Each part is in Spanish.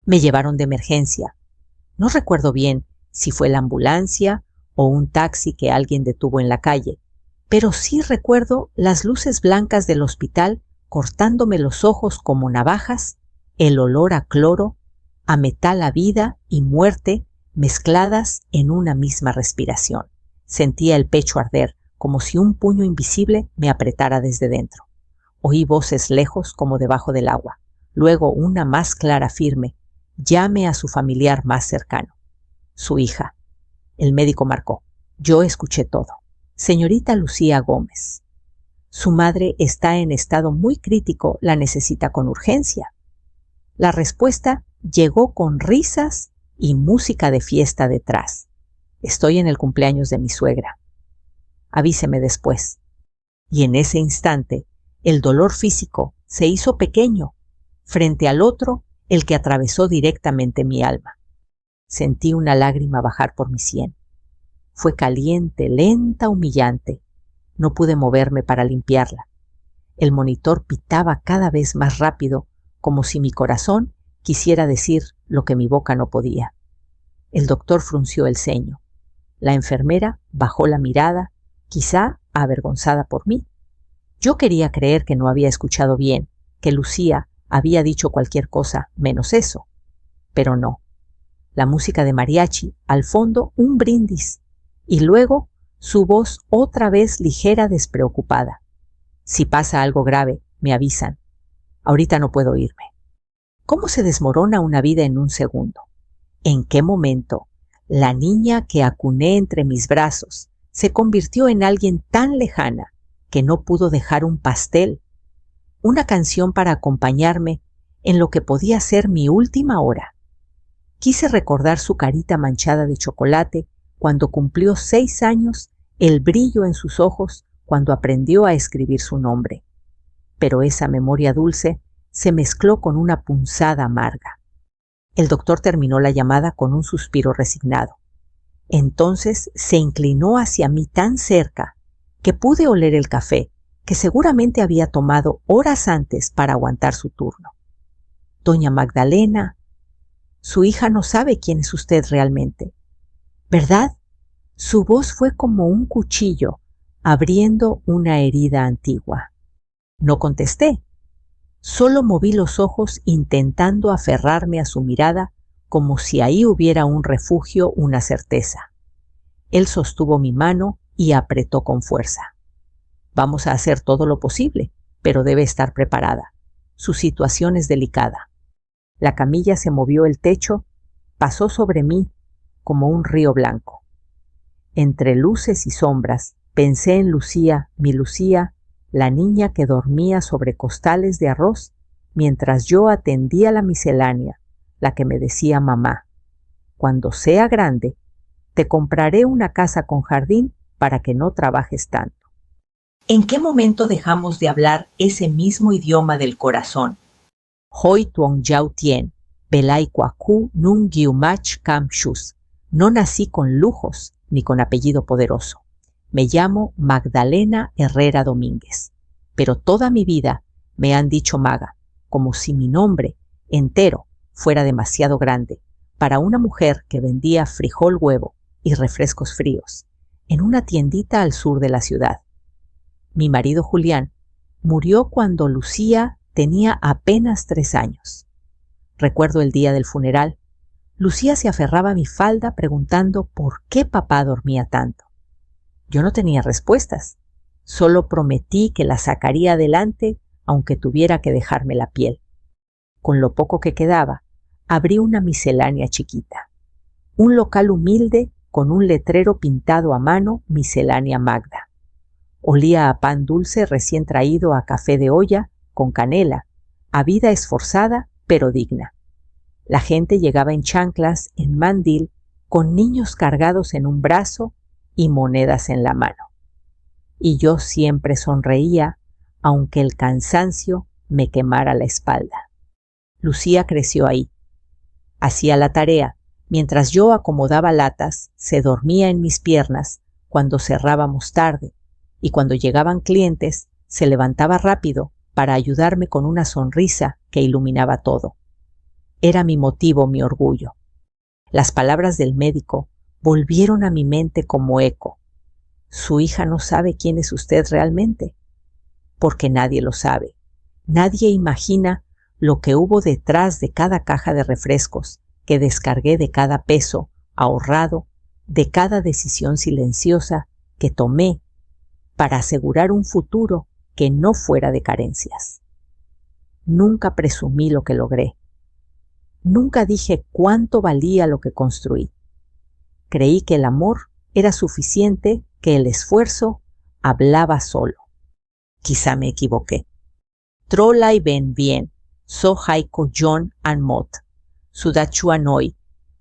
Me llevaron de emergencia. No recuerdo bien si fue la ambulancia o un taxi que alguien detuvo en la calle, pero sí recuerdo las luces blancas del hospital cortándome los ojos como navajas, el olor a cloro, a metal a vida y muerte mezcladas en una misma respiración. Sentía el pecho arder, como si un puño invisible me apretara desde dentro. Oí voces lejos como debajo del agua. Luego una más clara firme: llame a su familiar más cercano. Su hija. El médico marcó. Yo escuché todo. Señorita Lucía Gómez. Su madre está en estado muy crítico, la necesita con urgencia. La respuesta llegó con risas y música de fiesta detrás. Estoy en el cumpleaños de mi suegra. Avíseme después. Y en ese instante, el dolor físico se hizo pequeño frente al otro, el que atravesó directamente mi alma. Sentí una lágrima bajar por mi sien. Fue caliente, lenta, humillante. No pude moverme para limpiarla. El monitor pitaba cada vez más rápido, como si mi corazón quisiera decir lo que mi boca no podía. El doctor frunció el ceño. La enfermera bajó la mirada, quizá avergonzada por mí. Yo quería creer que no había escuchado bien, que Lucía había dicho cualquier cosa menos eso. Pero no. La música de mariachi, al fondo un brindis, y luego su voz otra vez ligera, despreocupada. Si pasa algo grave, me avisan. Ahorita no puedo irme. ¿Cómo se desmorona una vida en un segundo? ¿En qué momento la niña que acuné entre mis brazos se convirtió en alguien tan lejana que no pudo dejar un pastel, una canción para acompañarme en lo que podía ser mi última hora? Quise recordar su carita manchada de chocolate cuando cumplió 6 años, el brillo en sus ojos cuando aprendió a escribir su nombre. Pero esa memoria dulce se mezcló con una punzada amarga. El doctor terminó la llamada con un suspiro resignado. Entonces se inclinó hacia mí tan cerca que pude oler el café que seguramente había tomado horas antes para aguantar su turno. Doña Magdalena, su hija no sabe quién es usted realmente, ¿verdad? Su voz fue como un cuchillo abriendo una herida antigua. No contesté. Solo moví los ojos intentando aferrarme a su mirada como si ahí hubiera un refugio, una certeza. Él sostuvo mi mano y apretó con fuerza. Vamos a hacer todo lo posible, pero debe estar preparada. Su situación es delicada. La camilla se movió el techo, pasó sobre mí como un río blanco. Entre luces y sombras pensé en Lucía, mi Lucía, la niña que dormía sobre costales de arroz mientras yo atendía la miscelánea, la que me decía mamá: cuando sea grande, te compraré una casa con jardín para que no trabajes tanto. ¿En qué momento dejamos de hablar ese mismo idioma del corazón? Hoi tuong yao tien, belai kwaku nun giumach kam shus. No nací con lujos ni con apellido poderoso. Me llamo Magdalena Herrera Domínguez, pero toda mi vida me han dicho Maga, como si mi nombre entero fuera demasiado grande para una mujer que vendía frijol huevo y refrescos fríos en una tiendita al sur de la ciudad. Mi marido Julián murió cuando Lucía tenía apenas 3 años. Recuerdo el día del funeral. Lucía se aferraba a mi falda preguntando por qué papá dormía tanto. Yo no tenía respuestas. Solo prometí que la sacaría adelante aunque tuviera que dejarme la piel. Con lo poco que quedaba, abrí una miscelánea chiquita. Un local humilde con un letrero pintado a mano, Miscelánea Magda. Olía a pan dulce recién traído a café de olla con canela, a vida esforzada pero digna. La gente llegaba en chanclas, en mandil, con niños cargados en un brazo y monedas en la mano. Y yo siempre sonreía, aunque el cansancio me quemara la espalda. Lucía creció ahí. Hacía la tarea. Mientras yo acomodaba latas, se dormía en mis piernas cuando cerrábamos tarde, y cuando llegaban clientes, se levantaba rápido para ayudarme con una sonrisa que iluminaba todo. Era mi motivo, mi orgullo. Las palabras del médico volvieron a mi mente como eco. Su hija no sabe quién es usted realmente, porque nadie lo sabe. Nadie imagina lo que hubo detrás de cada caja de refrescos que descargué, de cada peso ahorrado, de cada decisión silenciosa que tomé para asegurar un futuro que no fuera de carencias. Nunca presumí lo que logré. Nunca dije cuánto valía lo que construí. Creí que el amor era suficiente, que el esfuerzo hablaba solo. Quizá me equivoqué. Trolai ben bien, so haiko John and Mot, Sudachuanoi,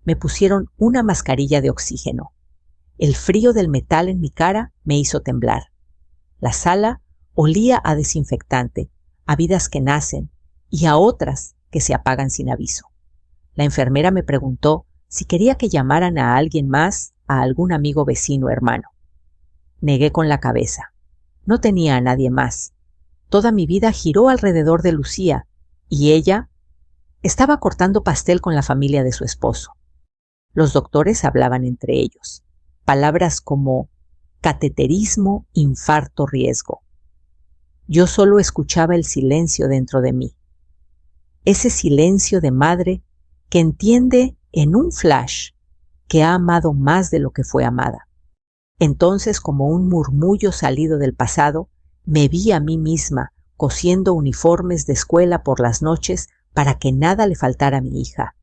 me pusieron una mascarilla de oxígeno. El frío del metal en mi cara me hizo temblar. La sala olía a desinfectante, a vidas que nacen y a otras que se apagan sin aviso. La enfermera me preguntó si quería que llamaran a alguien más, a algún amigo, vecino, hermano. Negué con la cabeza. No tenía a nadie más. Toda mi vida giró alrededor de Lucía, y ella estaba cortando pastel con la familia de su esposo. Los doctores hablaban entre ellos. Palabras como cateterismo, infarto, riesgo. Yo solo escuchaba el silencio dentro de mí. Ese silencio de madre que entiende en un flash que ha amado más de lo que fue amada. Entonces, como un murmullo salido del pasado, me vi a mí misma cosiendo uniformes de escuela por las noches para que nada le faltara a mi hija.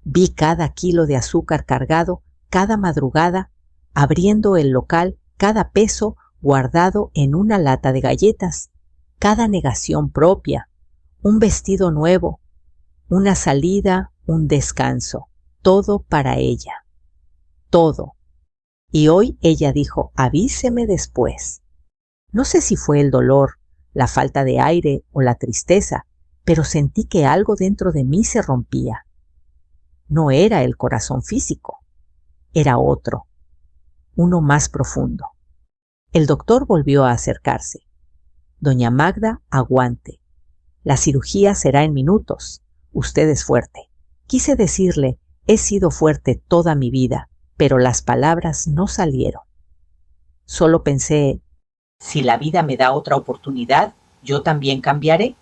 Vi cada kilo de azúcar cargado cada madrugada, abriendo el local, cada peso guardado en una lata de galletas, cada negación propia, un vestido nuevo, una salida, un descanso, todo para ella. Todo. Y hoy ella dijo, avíseme después. No sé si fue el dolor, la falta de aire o la tristeza, pero sentí que algo dentro de mí se rompía. No era el corazón físico, era otro, uno más profundo. El doctor volvió a acercarse. Doña Magda, aguante. La cirugía será en minutos. Usted es fuerte. Quise decirle, he sido fuerte toda mi vida, pero las palabras no salieron. Solo pensé, si la vida me da otra oportunidad, yo también cambiaré.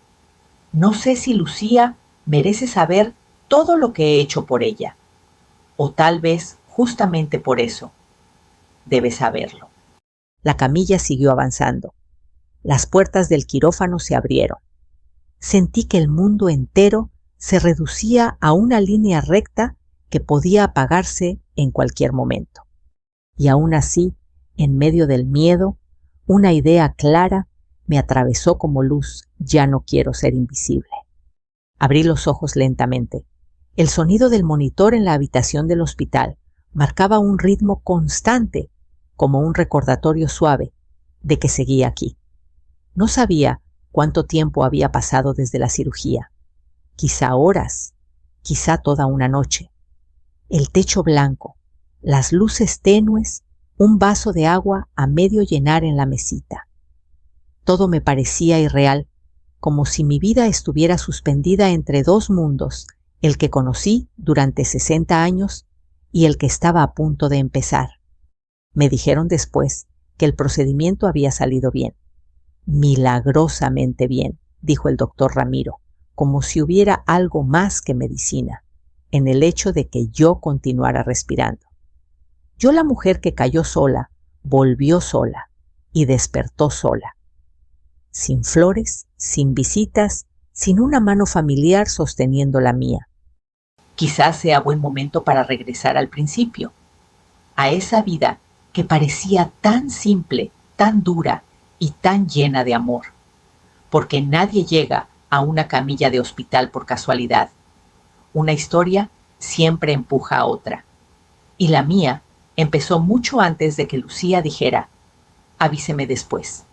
No sé si Lucía merece saber todo lo que he hecho por ella. O tal vez, justamente por eso, debe saberlo. La camilla siguió avanzando. Las puertas del quirófano se abrieron. Sentí que el mundo entero se reducía a una línea recta que podía apagarse en cualquier momento. Y aún así, en medio del miedo, una idea clara me atravesó como luz. Ya no quiero ser invisible. Abrí los ojos lentamente. El sonido del monitor en la habitación del hospital marcaba un ritmo constante, como un recordatorio suave de que seguía aquí. No sabía cuánto tiempo había pasado desde la cirugía. Quizá horas, quizá toda una noche. El techo blanco, las luces tenues, un vaso de agua a medio llenar en la mesita. Todo me parecía irreal, como si mi vida estuviera suspendida entre dos mundos, el que conocí durante 60 años y el que estaba a punto de empezar. Me dijeron después que el procedimiento había salido bien. Milagrosamente bien, dijo el doctor Ramiro, como si hubiera algo más que medicina, en el hecho de que yo continuara respirando. Yo, la mujer que cayó sola, volvió sola y despertó sola. Sin flores, sin visitas, sin una mano familiar sosteniendo la mía. Quizás sea buen momento para regresar al principio, a esa vida que parecía tan simple, tan dura y tan llena de amor, porque nadie llega a una camilla de hospital por casualidad. Una historia siempre empuja a otra, y la mía empezó mucho antes de que Lucía dijera, avíseme después.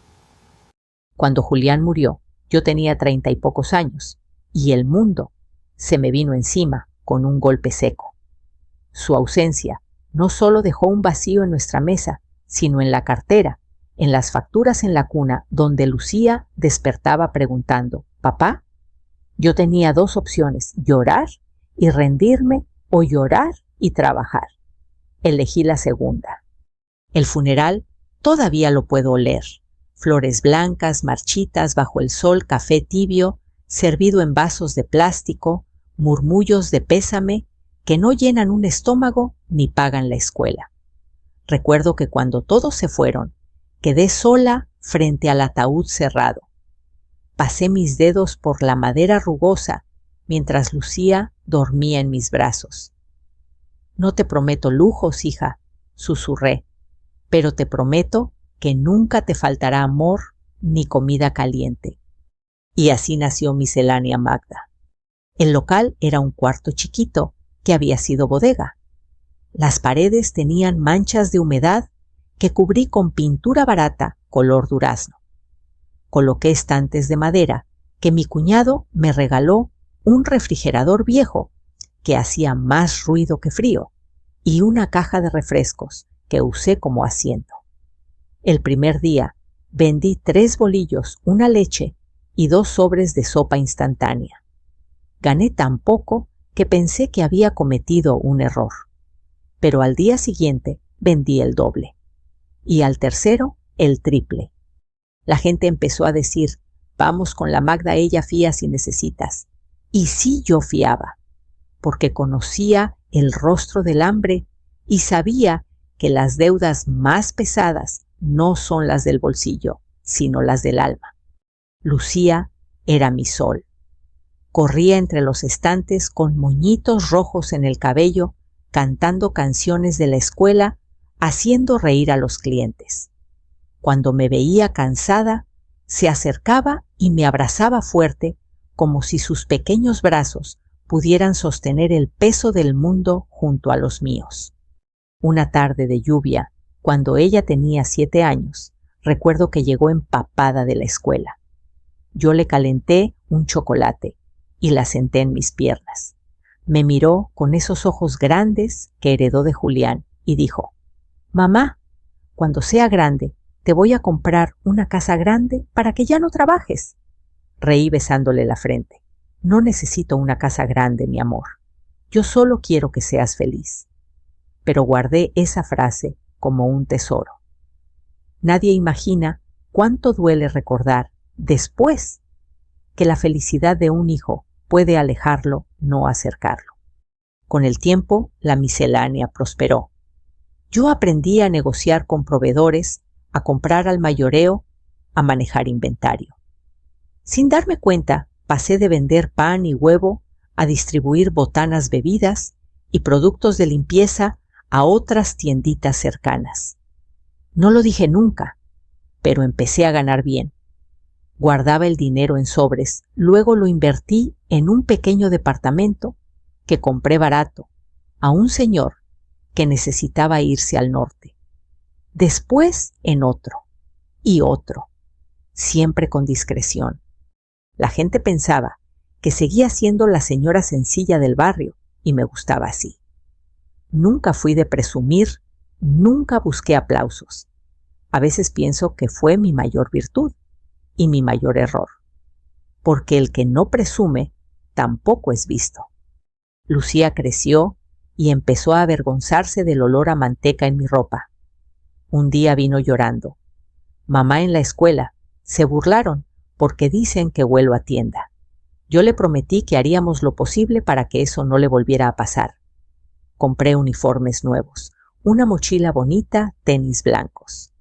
Cuando Julián murió, yo tenía 30 y pocos años, y el mundo se me vino encima con un golpe seco. Su ausencia no solo dejó un vacío en nuestra mesa, sino en la cartera, en las facturas en la cuna, donde Lucía despertaba preguntando, ¿papá? Yo tenía dos opciones, llorar y rendirme o llorar y trabajar. Elegí la segunda. El funeral todavía lo puedo oler. Flores blancas, marchitas bajo el sol, café tibio, servido en vasos de plástico, murmullos de pésame que no llenan un estómago ni pagan la escuela. Recuerdo que cuando todos se fueron, quedé sola frente al ataúd cerrado. Pasé mis dedos por la madera rugosa mientras Lucía dormía en mis brazos. No te prometo lujos, hija, susurré, pero te prometo que nunca te faltará amor ni comida caliente. Y así nació Miscelánea Magda. El local era un cuarto chiquito que había sido bodega. Las paredes tenían manchas de humedad que cubrí con pintura barata color durazno. Coloqué estantes de madera que mi cuñado me regaló, un refrigerador viejo que hacía más ruido que frío y una caja de refrescos que usé como asiento. El primer día vendí 3 bolillos, una leche y 2 sobres de sopa instantánea. Gané tan poco que pensé que había cometido un error. Pero al día siguiente vendí el doble. Y al tercero, el triple. La gente empezó a decir, vamos con la Magda, ella fía si necesitas. Y sí yo fiaba, porque conocía el rostro del hambre y sabía que las deudas más pesadas no son las del bolsillo, sino las del alma. Lucía era mi sol. Corría entre los estantes con moñitos rojos en el cabello, cantando canciones de la escuela, haciendo reír a los clientes. Cuando me veía cansada, se acercaba y me abrazaba fuerte, como si sus pequeños brazos pudieran sostener el peso del mundo junto a los míos. Una tarde de lluvia, cuando ella tenía 7 años, recuerdo que llegó empapada de la escuela. Yo le calenté un chocolate y la senté en mis piernas. Me miró con esos ojos grandes que heredó de Julián y dijo, «Mamá, cuando sea grande, te voy a comprar una casa grande para que ya no trabajes». Reí besándole la frente. «No necesito una casa grande, mi amor. Yo solo quiero que seas feliz». Pero guardé esa frase como un tesoro. Nadie imagina cuánto duele recordar, después, que la felicidad de un hijo puede alejarlo, no acercarlo. Con el tiempo, la miscelánea prosperó. Yo aprendí a negociar con proveedores, a comprar al mayoreo, a manejar inventario. Sin darme cuenta, pasé de vender pan y huevo a distribuir botanas, bebidas y productos de limpieza a otras tienditas cercanas. No lo dije nunca, pero empecé a ganar bien. Guardaba el dinero en sobres, luego lo invertí en un pequeño departamento que compré barato a un señor que necesitaba irse al norte. Después en otro y otro, siempre con discreción. La gente pensaba que seguía siendo la señora sencilla del barrio y me gustaba así. Nunca fui de presumir, nunca busqué aplausos. A veces pienso que fue mi mayor virtud y mi mayor error, porque el que no presume tampoco es visto. Lucía creció y empezó a avergonzarse del olor a manteca en mi ropa. Un día vino llorando. Mamá en la escuela se burlaron porque dicen que huelo a tienda. Yo le prometí que haríamos lo posible para que eso no le volviera a pasar. Compré uniformes nuevos, una mochila bonita, tenis blancos.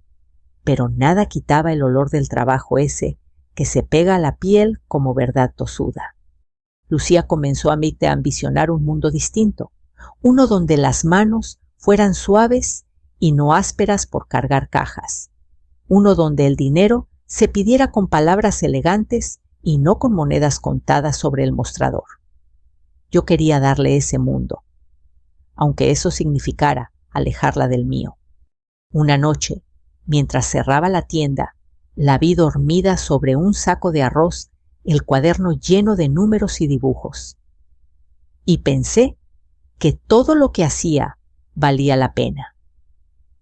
Pero nada quitaba el olor del trabajo ese que se pega a la piel como verdad tosuda. Lucía comenzó a ambicionar un mundo distinto, uno donde las manos fueran suaves y no ásperas por cargar cajas, uno donde el dinero se pidiera con palabras elegantes y no con monedas contadas sobre el mostrador. Yo quería darle ese mundo, aunque eso significara alejarla del mío. Una noche, mientras cerraba la tienda, la vi dormida sobre un saco de arroz, el cuaderno lleno de números y dibujos. Y pensé que todo lo que hacía valía la pena,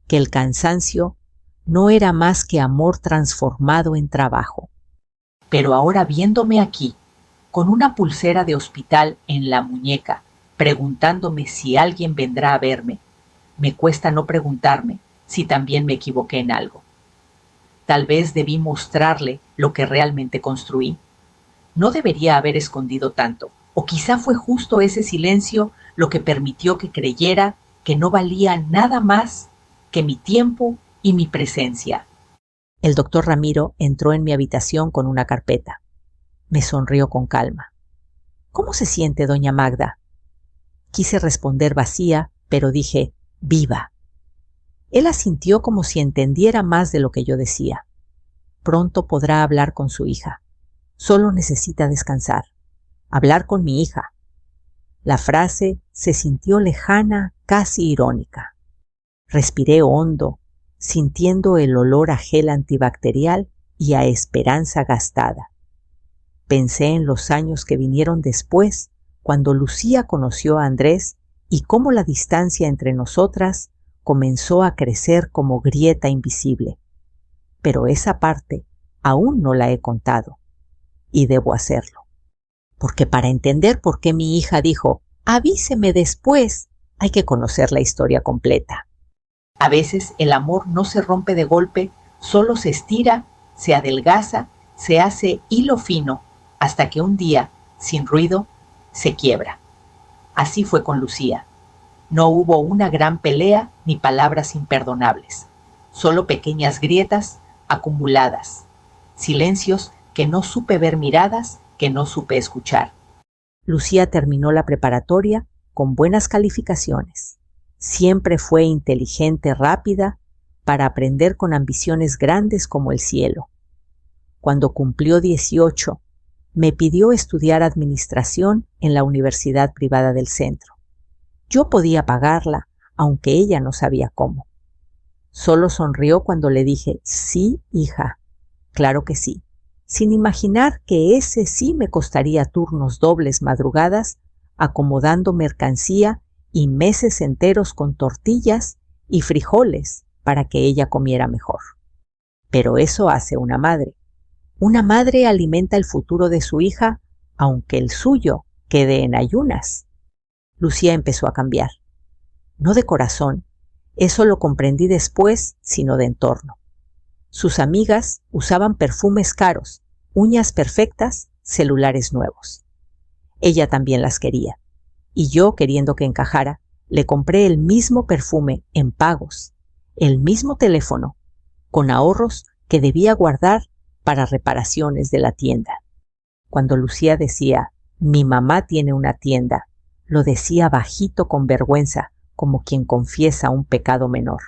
que el cansancio no era más que amor transformado en trabajo. Pero ahora viéndome aquí, con una pulsera de hospital en la muñeca preguntándome si alguien vendrá a verme. Me cuesta no preguntarme si también me equivoqué en algo. Tal vez debí mostrarle lo que realmente construí. No debería haber escondido tanto, o quizá fue justo ese silencio lo que permitió que creyera que no valía nada más que mi tiempo y mi presencia. El doctor Ramiro entró en mi habitación con una carpeta. Me sonrió con calma. ¿Cómo se siente, doña Magda? Quise responder vacía, pero dije, viva. Él asintió como si entendiera más de lo que yo decía. Pronto podrá hablar con su hija. Solo necesita descansar. Hablar con mi hija. La frase se sintió lejana, casi irónica. Respiré hondo, sintiendo el olor a gel antibacterial y a esperanza gastada. Pensé en los años que vinieron después, cuando Lucía conoció a Andrés y cómo la distancia entre nosotras comenzó a crecer como grieta invisible. Pero esa parte aún no la he contado, y debo hacerlo. Porque para entender por qué mi hija dijo, avíseme después, hay que conocer la historia completa. A veces el amor no se rompe de golpe, solo se estira, se adelgaza, se hace hilo fino, hasta que un día, sin ruido, se quiebra. Así fue con Lucía. No hubo una gran pelea ni palabras imperdonables, solo pequeñas grietas acumuladas, silencios que no supe ver, miradas que no supe escuchar. Lucía terminó la preparatoria con buenas calificaciones. Siempre fue inteligente, rápida, para aprender con ambiciones grandes como el cielo. Cuando cumplió 18, me pidió estudiar administración en la universidad privada del centro. Yo podía pagarla, aunque ella no sabía cómo. Solo sonrió cuando le dije, sí, hija, claro que sí, sin imaginar que ese sí me costaría turnos dobles, madrugadas, acomodando mercancía y meses enteros con tortillas y frijoles para que ella comiera mejor. Pero eso hace una madre. Una madre alimenta el futuro de su hija, aunque el suyo quede en ayunas. Lucía empezó a cambiar. No de corazón, eso lo comprendí después, sino de entorno. Sus amigas usaban perfumes caros, uñas perfectas, celulares nuevos. Ella también las quería, y yo, queriendo que encajara, le compré el mismo perfume en pagos, el mismo teléfono, con ahorros que debía guardar para reparaciones de la tienda. Cuando Lucía decía, mi mamá tiene una tienda, lo decía bajito con vergüenza, como quien confiesa un pecado menor.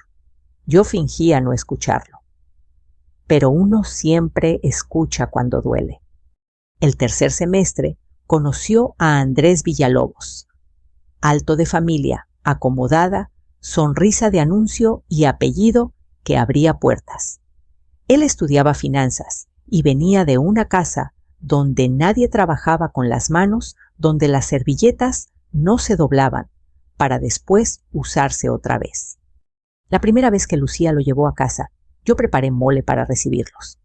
Yo fingía no escucharlo. Pero uno siempre escucha cuando duele. El tercer semestre conoció a Andrés Villalobos. Alto de familia, acomodada, sonrisa de anuncio y apellido que abría puertas. Él estudiaba finanzas y venía de una casa donde nadie trabajaba con las manos, donde las servilletas no se doblaban para después usarse otra vez. La primera vez que Lucía lo llevó a casa, yo preparé mole para recibirlos.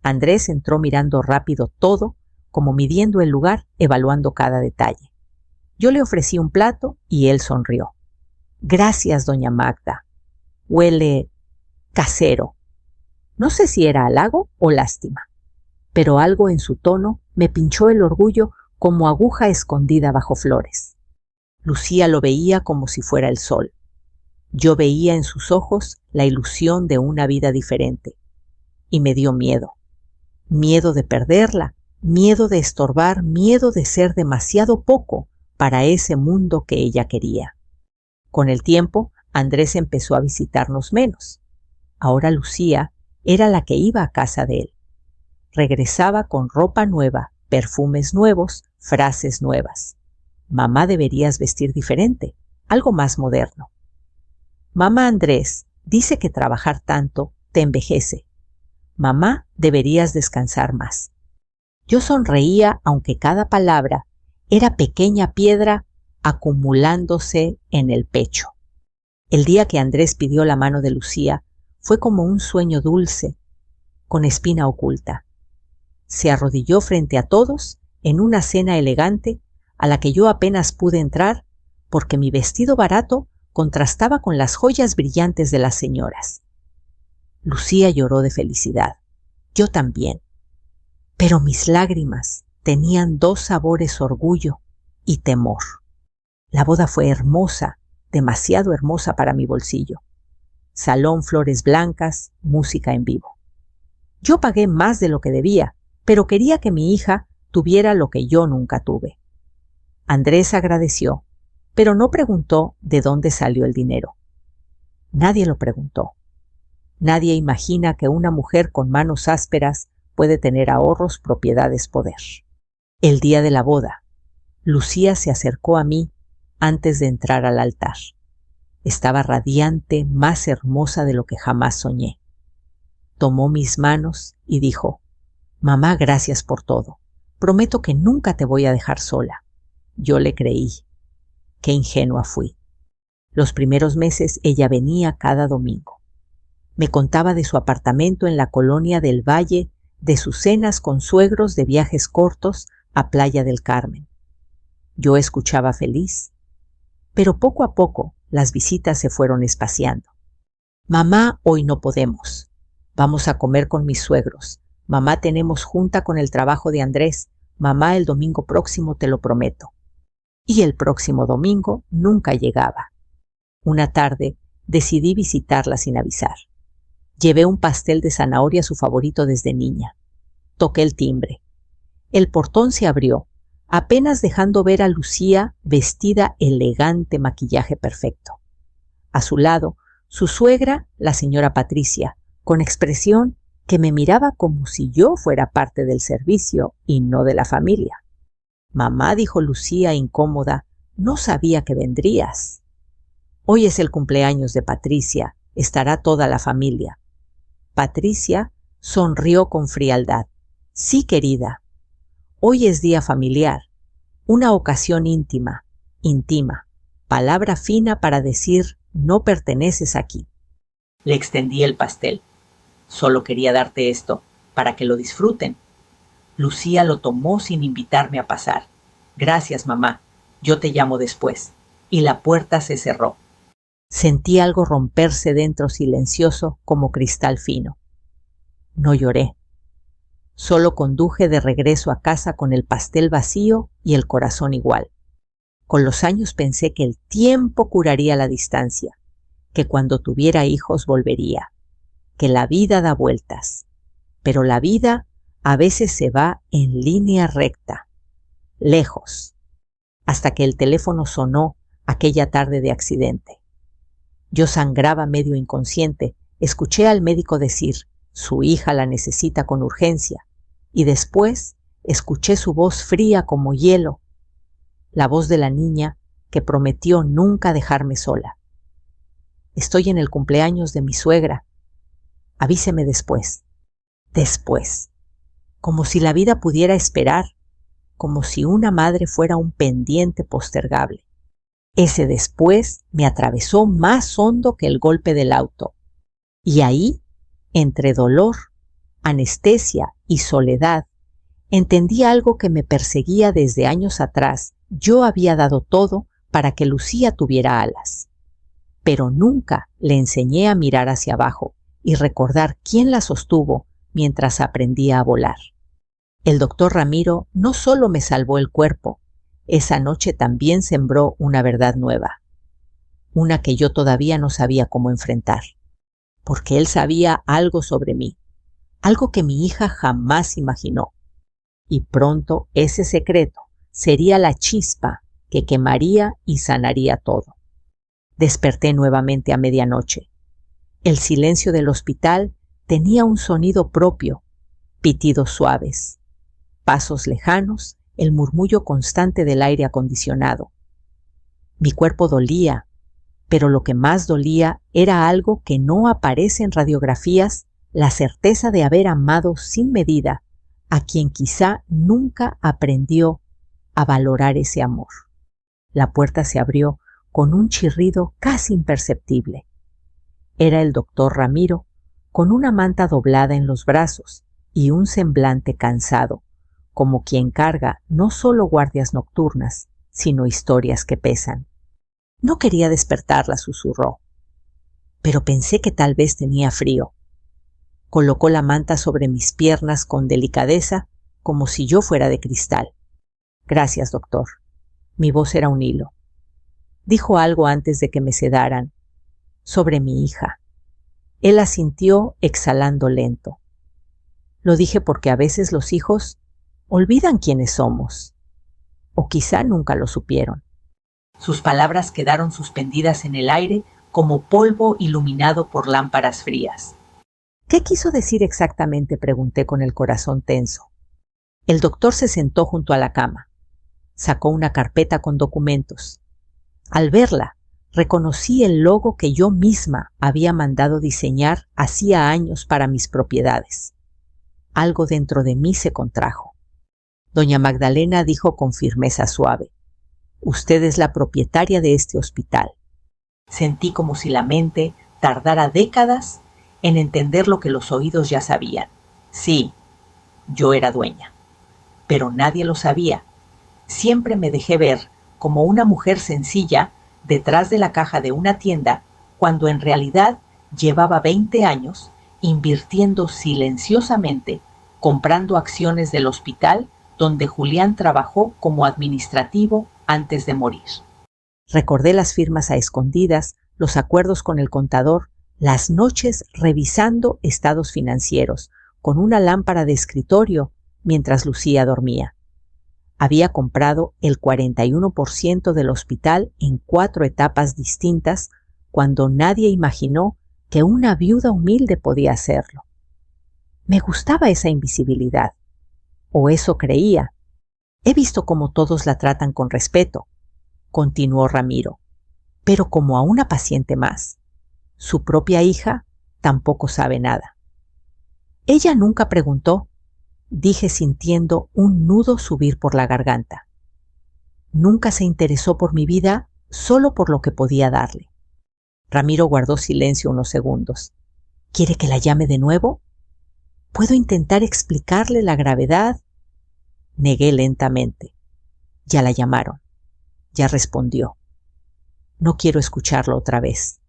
Andrés entró mirando rápido todo, como midiendo el lugar, evaluando cada detalle. Yo le ofrecí un plato y él sonrió. Gracias, doña Magda. Huele casero. No sé si era halago o lástima, pero algo en su tono me pinchó el orgullo como aguja escondida bajo flores. Lucía lo veía como si fuera el sol. Yo veía en sus ojos la ilusión de una vida diferente. Y me dio miedo. Miedo de perderla, miedo de estorbar, miedo de ser demasiado poco para ese mundo que ella quería. Con el tiempo, Andrés empezó a visitarnos menos. Ahora Lucía era la que iba a casa de él. Regresaba con ropa nueva, perfumes nuevos, frases nuevas. Mamá, deberías vestir diferente, algo más moderno. Mamá, Andrés dice que trabajar tanto te envejece. Mamá, deberías descansar más. Yo sonreía, aunque cada palabra era pequeña piedra acumulándose en el pecho. El día que Andrés pidió la mano de Lucía fue como un sueño dulce, con espina oculta. Se arrodilló frente a todos en una cena elegante a la que yo apenas pude entrar porque mi vestido barato contrastaba con las joyas brillantes de las señoras. Lucía lloró de felicidad. Yo también. Pero mis lágrimas tenían dos sabores: orgullo y temor. La boda fue hermosa, demasiado hermosa para mi bolsillo. Salón, flores blancas, música en vivo. Yo pagué más de lo que debía, pero quería que mi hija tuviera lo que yo nunca tuve. Andrés agradeció, pero no preguntó de dónde salió el dinero. Nadie lo preguntó. Nadie imagina que una mujer con manos ásperas puede tener ahorros, propiedades, poder. El día de la boda, Lucía se acercó a mí antes de entrar al altar. Estaba radiante, más hermosa de lo que jamás soñé. Tomó mis manos y dijo: «Mamá, gracias por todo. Prometo que nunca te voy a dejar sola». Yo le creí. Qué ingenua fui. Los primeros meses ella venía cada domingo. Me contaba de su apartamento en la colonia del Valle, de sus cenas con suegros, de viajes cortos a Playa del Carmen. Yo escuchaba feliz, pero poco a poco las visitas se fueron espaciando. «Mamá, hoy no podemos. Vamos a comer con mis suegros. Mamá, tenemos junta con el trabajo de Andrés. Mamá, el domingo próximo, te lo prometo». Y el próximo domingo nunca llegaba. Una tarde decidí visitarla sin avisar. Llevé un pastel de zanahoria, su favorito desde niña. Toqué el timbre. El portón se abrió, apenas dejando ver a Lucía vestida elegante, maquillaje perfecto. A su lado, su suegra, la señora Patricia, con expresión que me miraba como si yo fuera parte del servicio y no de la familia. «Mamá», dijo Lucía incómoda, «no sabía que vendrías». «Hoy es el cumpleaños de Patricia, estará toda la familia». Patricia sonrió con frialdad. «Sí, querida. Hoy es día familiar, una ocasión íntima, palabra fina para decir no perteneces aquí». Le extendí el pastel. «Solo quería darte esto, para que lo disfruten». Lucía lo tomó sin invitarme a pasar. «Gracias, mamá. Yo te llamo después». Y la puerta se cerró. Sentí algo romperse dentro, silencioso como cristal fino. No lloré. Solo conduje de regreso a casa con el pastel vacío y el corazón igual. Con los años pensé que el tiempo curaría la distancia, que cuando tuviera hijos volvería, que la vida da vueltas, pero la vida a veces se va en línea recta, lejos, hasta que el teléfono sonó aquella tarde de accidente. Yo sangraba medio inconsciente, escuché al médico decir: «Su hija la necesita con urgencia», y después escuché su voz fría como hielo, la voz de la niña que prometió nunca dejarme sola. «Estoy en el cumpleaños de mi suegra. Avíseme después». Después. Como si la vida pudiera esperar, como si una madre fuera un pendiente postergable. Ese después me atravesó más hondo que el golpe del auto. Y ahí, entre dolor, anestesia y soledad, entendí algo que me perseguía desde años atrás. Yo había dado todo para que Lucía tuviera alas, pero nunca le enseñé a mirar hacia abajo y recordar quién la sostuvo mientras aprendía a volar. El doctor Ramiro no solo me salvó el cuerpo, esa noche también sembró una verdad nueva, una que yo todavía no sabía cómo enfrentar, porque él sabía algo sobre mí, algo que mi hija jamás imaginó, y pronto ese secreto sería la chispa que quemaría y sanaría todo. Desperté nuevamente a medianoche. El silencio del hospital tenía un sonido propio, pitidos suaves, pasos lejanos, el murmullo constante del aire acondicionado. Mi cuerpo dolía, pero lo que más dolía era algo que no aparece en radiografías: la certeza de haber amado sin medida a quien quizá nunca aprendió a valorar ese amor. La puerta se abrió con un chirrido casi imperceptible. Era el doctor Ramiro, con una manta doblada en los brazos y un semblante cansado, como quien carga no solo guardias nocturnas, sino historias que pesan. No quería despertarla, susurró, pero pensé que tal vez tenía frío. Colocó la manta sobre mis piernas con delicadeza, como si yo fuera de cristal. Gracias, doctor. Mi voz era un hilo. Dijo algo antes de que me sedaran, sobre mi hija. Él asintió exhalando lento. Lo dije porque a veces los hijos olvidan quiénes somos, o quizá nunca lo supieron. Sus palabras quedaron suspendidas en el aire como polvo iluminado por lámparas frías. ¿Qué quiso decir exactamente?, pregunté con el corazón tenso. El doctor se sentó junto a la cama. Sacó una carpeta con documentos. Al verla, reconocí el logo que yo misma había mandado diseñar hacía años para mis propiedades. Algo dentro de mí se contrajo. Doña Magdalena dijo con firmeza suave: «Usted es la propietaria de este hospital». Sentí como si la mente tardara décadas en entender lo que los oídos ya sabían. Sí, yo era dueña. Pero nadie lo sabía. Siempre me dejé ver como una mujer sencilla detrás de la caja de una tienda, cuando en realidad llevaba 20 años invirtiendo silenciosamente, comprando acciones del hospital donde Julián trabajó como administrativo antes de morir. Recordé las firmas a escondidas, los acuerdos con el contador, las noches revisando estados financieros, con una lámpara de escritorio mientras Lucía dormía. Había comprado el 41% del hospital en 4 etapas distintas, cuando nadie imaginó que una viuda humilde podía hacerlo. Me gustaba esa invisibilidad, o eso creía. He visto cómo todos la tratan con respeto, continuó Ramiro, pero como a una paciente más. Su propia hija tampoco sabe nada. Ella nunca preguntó, dije sintiendo un nudo subir por la garganta. Nunca se interesó por mi vida solo por lo que podía darle. Ramiro guardó silencio unos segundos. ¿Quiere que la llame de nuevo? ¿Puedo intentar explicarle la gravedad? Negué lentamente. Ya la llamaron. Ya respondió. No quiero escucharlo otra vez.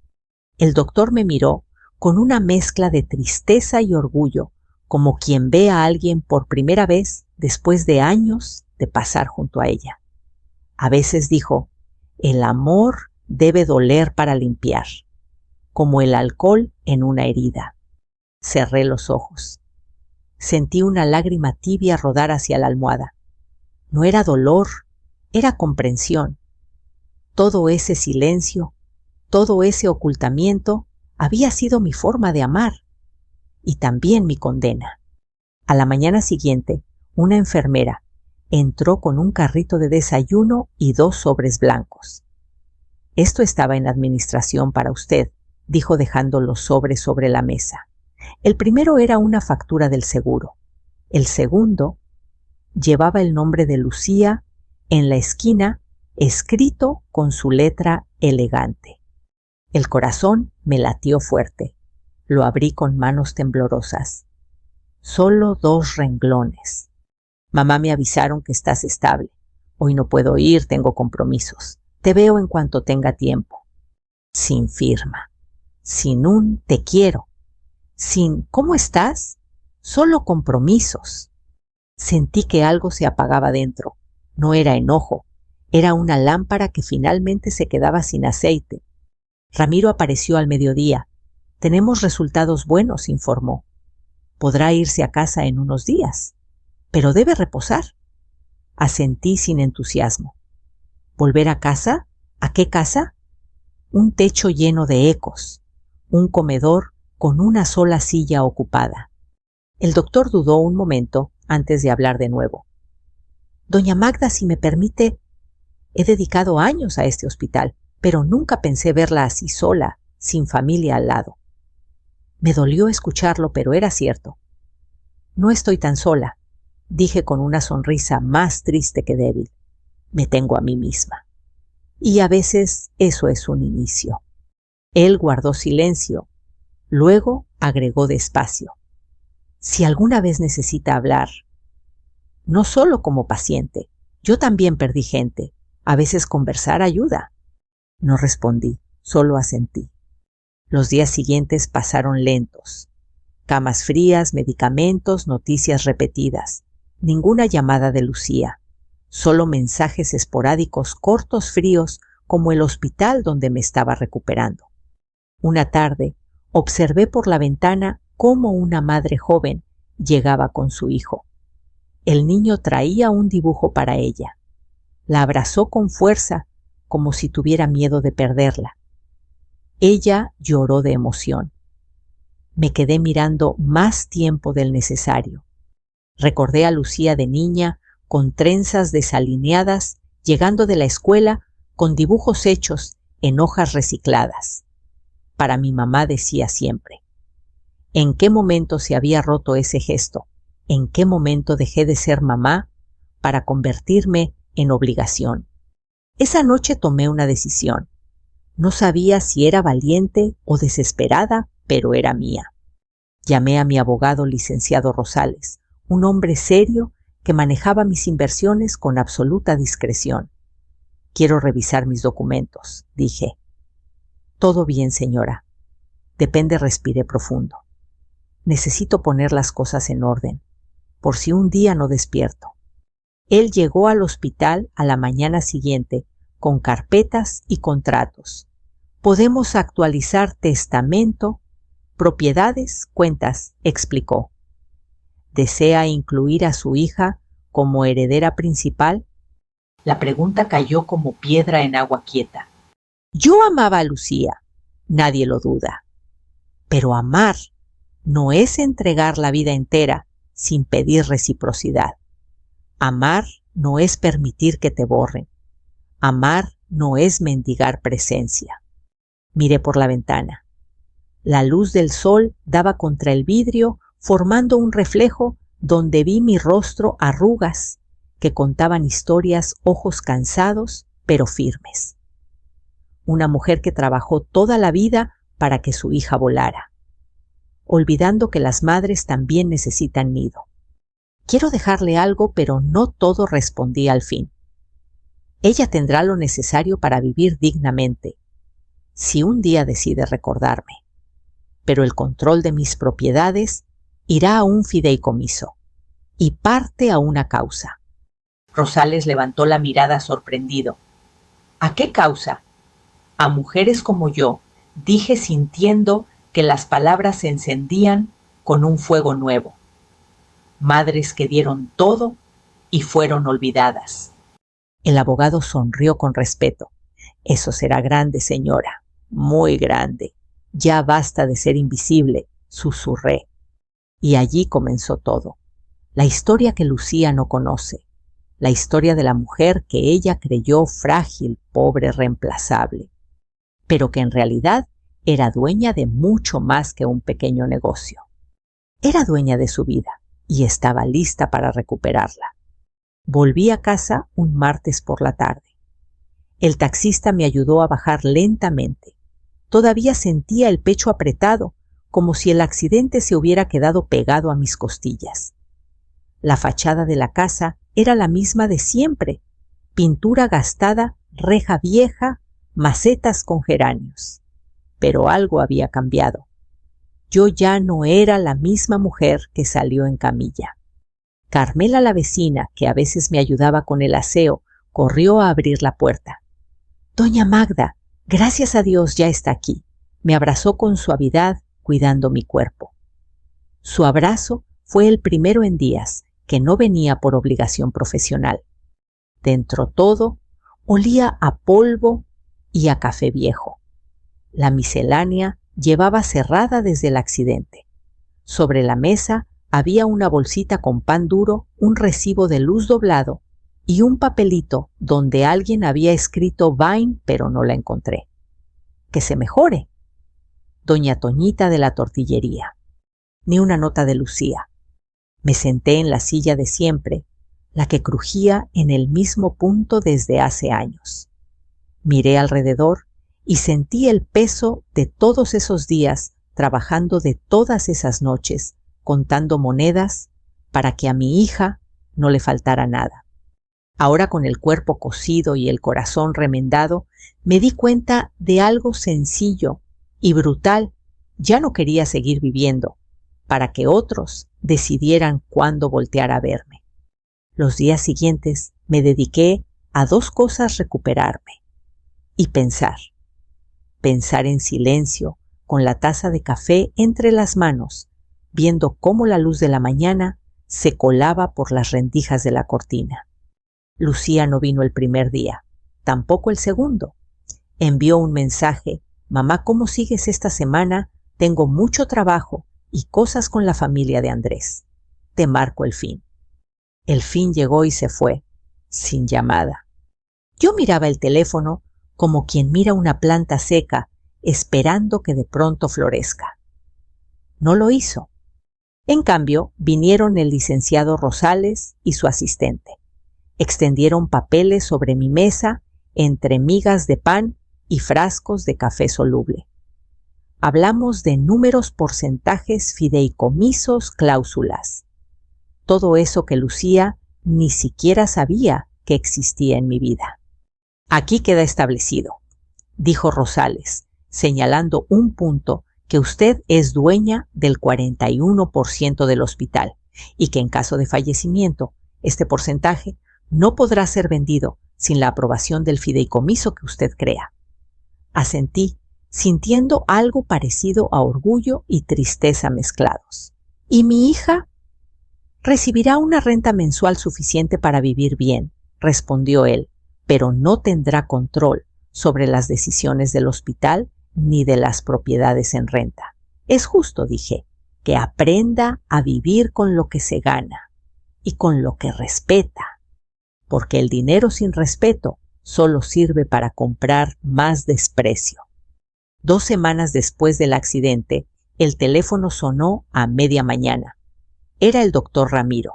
El doctor me miró con una mezcla de tristeza y orgullo, como quien ve a alguien por primera vez después de años de pasar junto a ella. A veces dijo: el amor debe doler para limpiar, como el alcohol en una herida. Cerré los ojos. Sentí una lágrima tibia rodar hacia la almohada. No era dolor, era comprensión. Todo ese silencio, todo ese ocultamiento había sido mi forma de amar, y también mi condena. A la mañana siguiente, una enfermera entró con un carrito de desayuno y 2 sobres blancos. «Esto estaba en administración para usted», dijo dejando los sobres sobre la mesa. El primero era una factura del seguro. El segundo llevaba el nombre de Lucía en la esquina, escrito con su letra elegante. El corazón me latió fuerte. Lo abrí con manos temblorosas. Solo 2 renglones. Mamá, me avisaron que estás estable. Hoy no puedo ir, tengo compromisos. Te veo en cuanto tenga tiempo. Sin firma. Sin un te quiero. Sin ¿cómo estás? Solo compromisos. Sentí que algo se apagaba dentro. No era enojo. Era una lámpara que finalmente se quedaba sin aceite. Ramiro apareció al mediodía. «Tenemos resultados buenos», informó. «Podrá irse a casa en unos días, pero debe reposar». Asentí sin entusiasmo. ¿Volver a casa? ¿A qué casa? Un techo lleno de ecos, un comedor con una sola silla ocupada. El doctor dudó un momento antes de hablar de nuevo. «Doña Magda, si me permite, he dedicado años a este hospital, pero nunca pensé verla así sola, sin familia al lado». Me dolió escucharlo, pero era cierto. «No estoy tan sola», dije con una sonrisa más triste que débil. «Me tengo a mí misma. Y a veces eso es un inicio». Él guardó silencio. Luego agregó despacio: «Si alguna vez necesita hablar, no solo como paciente, yo también perdí gente. A veces conversar ayuda». No respondí, solo asentí. Los días siguientes pasaron lentos. Camas frías, medicamentos, noticias repetidas. Ninguna llamada de Lucía. Solo mensajes esporádicos, cortos, fríos, como el hospital donde me estaba recuperando. Una tarde, observé por la ventana cómo una madre joven llegaba con su hijo. El niño traía un dibujo para ella. La abrazó con fuerza, como si tuviera miedo de perderla. Ella lloró de emoción. Me quedé mirando más tiempo del necesario. Recordé a Lucía de niña, con trenzas desalineadas, llegando de la escuela con dibujos hechos en hojas recicladas. Para mi mamá decía siempre: ¿en qué momento se había roto ese gesto? ¿En qué momento dejé de ser mamá para convertirme en obligación? Esa noche tomé una decisión. No sabía si era valiente o desesperada, pero era mía. Llamé a mi abogado licenciado Rosales, un hombre serio que manejaba mis inversiones con absoluta discreción. Quiero revisar mis documentos, dije. Todo bien, señora. Depende, respiré profundo. Necesito poner las cosas en orden, por si un día no despierto. Él llegó al hospital a la mañana siguiente con carpetas y contratos. Podemos actualizar testamento, propiedades, cuentas, explicó. ¿Desea incluir a su hija como heredera principal? La pregunta cayó como piedra en agua quieta. Yo amaba a Lucía, nadie lo duda. Pero amar no es entregar la vida entera sin pedir reciprocidad. Amar no es permitir que te borren. Amar no es mendigar presencia. Miré por la ventana. La luz del sol daba contra el vidrio, formando un reflejo donde vi mi rostro arrugas que contaban historias, ojos cansados pero firmes. Una mujer que trabajó toda la vida para que su hija volara, olvidando que las madres también necesitan nido. Quiero dejarle algo, pero no todo, respondí al fin. Ella tendrá lo necesario para vivir dignamente, si un día decide recordarme. Pero el control de mis propiedades irá a un fideicomiso y parte a una causa. Rosales levantó la mirada sorprendido. ¿A qué causa? A mujeres como yo, dije sintiendo que las palabras se encendían con un fuego nuevo. Madres que dieron todo y fueron olvidadas. El abogado sonrió con respeto. Eso será grande, señora, muy grande. Ya basta de ser invisible, susurré. Y allí comenzó todo. La historia que Lucía no conoce. La historia de la mujer que ella creyó frágil, pobre, reemplazable. Pero que en realidad era dueña de mucho más que un pequeño negocio. Era dueña de su vida y estaba lista para recuperarla. Volví a casa un martes por la tarde. El taxista me ayudó a bajar lentamente. Todavía sentía el pecho apretado, como si el accidente se hubiera quedado pegado a mis costillas. La fachada de la casa era la misma de siempre: pintura gastada, reja vieja, macetas con geranios. Pero algo había cambiado. Yo ya no era la misma mujer que salió en camilla. Carmela, la vecina, que a veces me ayudaba con el aseo, corrió a abrir la puerta. Doña Magda, gracias a Dios ya está aquí. Me abrazó con suavidad, cuidando mi cuerpo. Su abrazo fue el primero en días, que no venía por obligación profesional. Dentro todo, olía a polvo y a café viejo. La miscelánea llevaba cerrada desde el accidente. Sobre la mesa había una bolsita con pan duro, un recibo de luz doblado y un papelito donde alguien había escrito Vine, pero no la encontré. Que se mejore. Doña Toñita de la tortillería. Ni una nota de Lucía. Me senté en la silla de siempre, la que crujía en el mismo punto desde hace años. Miré alrededor y sentí el peso de todos esos días, trabajando de todas esas noches, contando monedas para que a mi hija no le faltara nada. Ahora, con el cuerpo cosido y el corazón remendado, me di cuenta de algo sencillo y brutal. Ya no quería seguir viviendo para que otros decidieran cuándo voltear a verme. Los días siguientes me dediqué a dos cosas: recuperarme y pensar. Pensar en silencio, con la taza de café entre las manos, viendo cómo la luz de la mañana se colaba por las rendijas de la cortina. Lucía no vino el primer día, tampoco el segundo. Envió un mensaje: «Mamá, ¿cómo sigues esta semana? Tengo mucho trabajo y cosas con la familia de Andrés. Te marco el fin». El fin llegó y se fue, sin llamada. Yo miraba el teléfono como quien mira una planta seca, esperando que de pronto florezca. No lo hizo. En cambio, vinieron el licenciado Rosales y su asistente. Extendieron papeles sobre mi mesa entre migas de pan y frascos de café soluble. Hablamos de números, porcentajes, fideicomisos, cláusulas. Todo eso que Lucía ni siquiera sabía que existía en mi vida. «Aquí queda establecido», dijo Rosales, señalando un punto, «que usted es dueña del 41% del hospital y que en caso de fallecimiento, este porcentaje no podrá ser vendido sin la aprobación del fideicomiso que usted crea». Asentí, sintiendo algo parecido a orgullo y tristeza mezclados. «¿Y mi hija?» «Recibirá una renta mensual suficiente para vivir bien», respondió él, «pero no tendrá control sobre las decisiones del hospital ni de las propiedades en renta. Es justo», dije, «que aprenda a vivir con lo que se gana y con lo que respeta, porque el dinero sin respeto solo sirve para comprar más desprecio». 2 semanas después del accidente, el teléfono sonó a media mañana. Era el doctor Ramiro.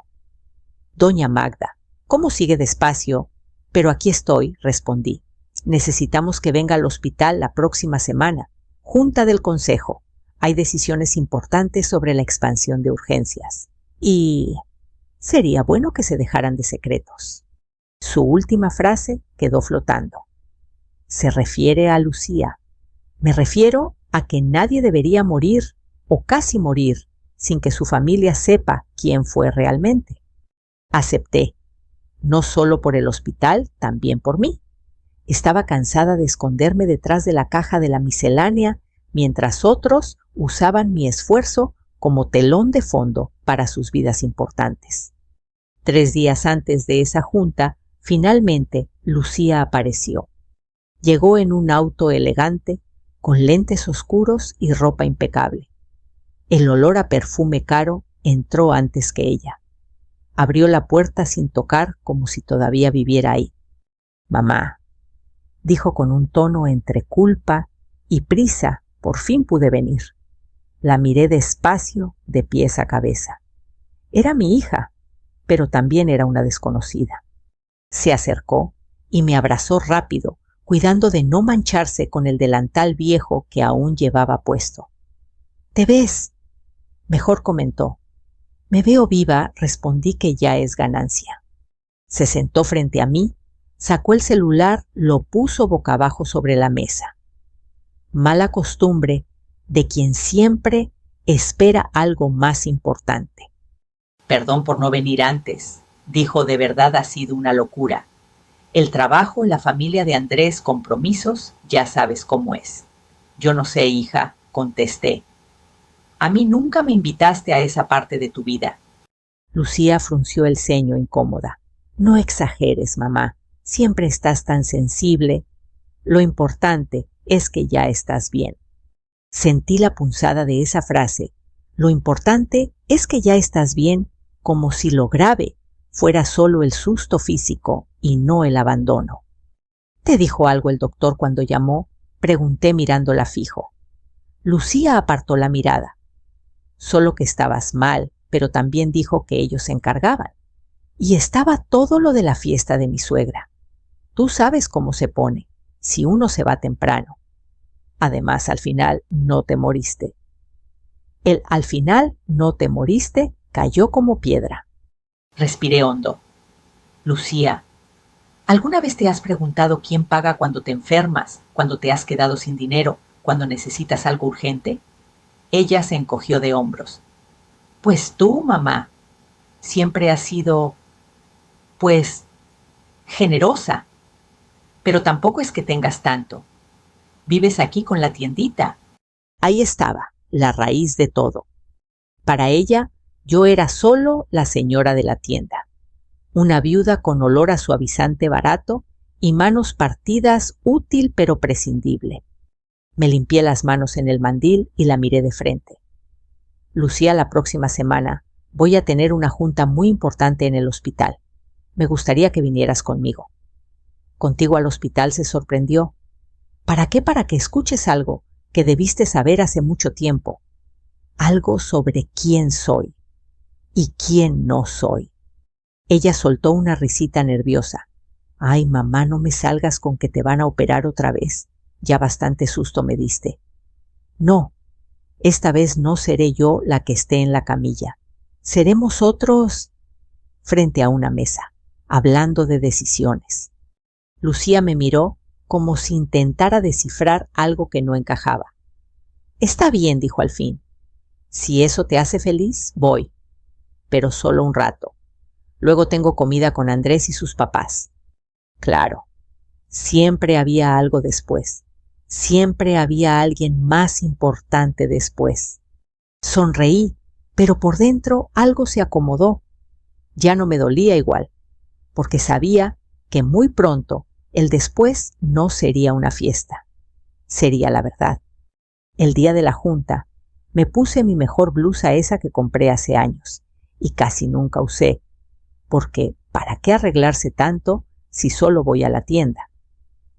«Doña Magda, ¿cómo sigue despacio?» «Pero aquí estoy», respondí. «Necesitamos que venga al hospital la próxima semana. Junta del Consejo. Hay decisiones importantes sobre la expansión de urgencias. Y sería bueno que se dejaran de secretos». Su última frase quedó flotando. «¿Se refiere a Lucía?» «Me refiero a que nadie debería morir, o casi morir, sin que su familia sepa quién fue realmente». Acepté, no solo por el hospital, también por mí. Estaba cansada de esconderme detrás de la caja de la miscelánea mientras otros usaban mi esfuerzo como telón de fondo para sus vidas importantes. 3 días antes de esa junta, finalmente Lucía apareció. Llegó en un auto elegante, con lentes oscuros y ropa impecable. El olor a perfume caro entró antes que ella. Abrió la puerta sin tocar, como si todavía viviera ahí. «Mamá», dijo con un tono entre culpa y prisa. «Por fin pude venir». La miré despacio, de pies a cabeza. Era mi hija, pero también era una desconocida. Se acercó y me abrazó rápido, cuidando de no mancharse con el delantal viejo que aún llevaba puesto. «¿Te ves?» «Mejor», comentó. «Me veo viva», respondí, que ya es ganancia. Se sentó frente a mí, sacó el celular, lo puso boca abajo sobre la mesa. Mala costumbre de quien siempre espera algo más importante. «Perdón por no venir antes», dijo. «De verdad ha sido una locura. El trabajo, la familia de Andrés, compromisos, ya sabes cómo es». «Yo no sé, hija», contesté. «A mí nunca me invitaste a esa parte de tu vida». Lucía frunció el ceño, incómoda. «No exageres, mamá. Siempre estás tan sensible. Lo importante es que ya estás bien». Sentí la punzada de esa frase. Lo importante es que ya estás bien, como si lo grave fuera solo el susto físico y no el abandono. «¿Te dijo algo el doctor cuando llamó?», pregunté mirándola fijo. Lucía apartó la mirada. «Solo que estabas mal, pero también dijo que ellos se encargaban. Y estaba todo lo de la fiesta de mi suegra. Tú sabes cómo se pone, si uno se va temprano. Además, al final no te moriste». El «al final no te moriste» cayó como piedra. Respiré hondo. «Lucía, ¿Alguna vez te has preguntado quién paga cuando te enfermas, cuando te has quedado sin dinero, cuando necesitas algo urgente? Ella se encogió de hombros. Pues tú, mamá, siempre has sido, pues, generosa. Pero tampoco es que tengas tanto. Vives aquí con la tiendita. Ahí estaba, la raíz de todo. Para ella, yo era solo la señora de la tienda. Una viuda con olor a suavizante barato y manos partidas, útil pero prescindible. Me limpié las manos en el mandil y la miré de frente. Lucía, la próxima semana voy a tener una junta muy importante en el hospital. Me gustaría que vinieras conmigo. Contigo al hospital, se sorprendió. ¿Para qué? Para que escuches algo que debiste saber hace mucho tiempo. Algo sobre quién soy y quién no soy. Ella soltó una risita nerviosa. Ay, mamá, no me salgas con que te van a operar otra vez. Ya bastante susto me diste. No, esta vez no seré yo la que esté en la camilla. Seremos otros frente a una mesa, hablando de decisiones. Lucía me miró como si intentara descifrar algo que no encajaba. Está bien, dijo al fin. Si eso te hace feliz, voy. Pero solo un rato. Luego tengo comida con Andrés y sus papás. Claro, siempre había algo después. Siempre había alguien más importante después. Sonreí, pero por dentro algo se acomodó. Ya no me dolía igual, porque sabía que muy pronto el después no sería una fiesta. Sería la verdad. El día de la junta me puse mi mejor blusa, esa que compré hace años y casi nunca usé, porque ¿para qué arreglarse tanto si solo voy a la tienda?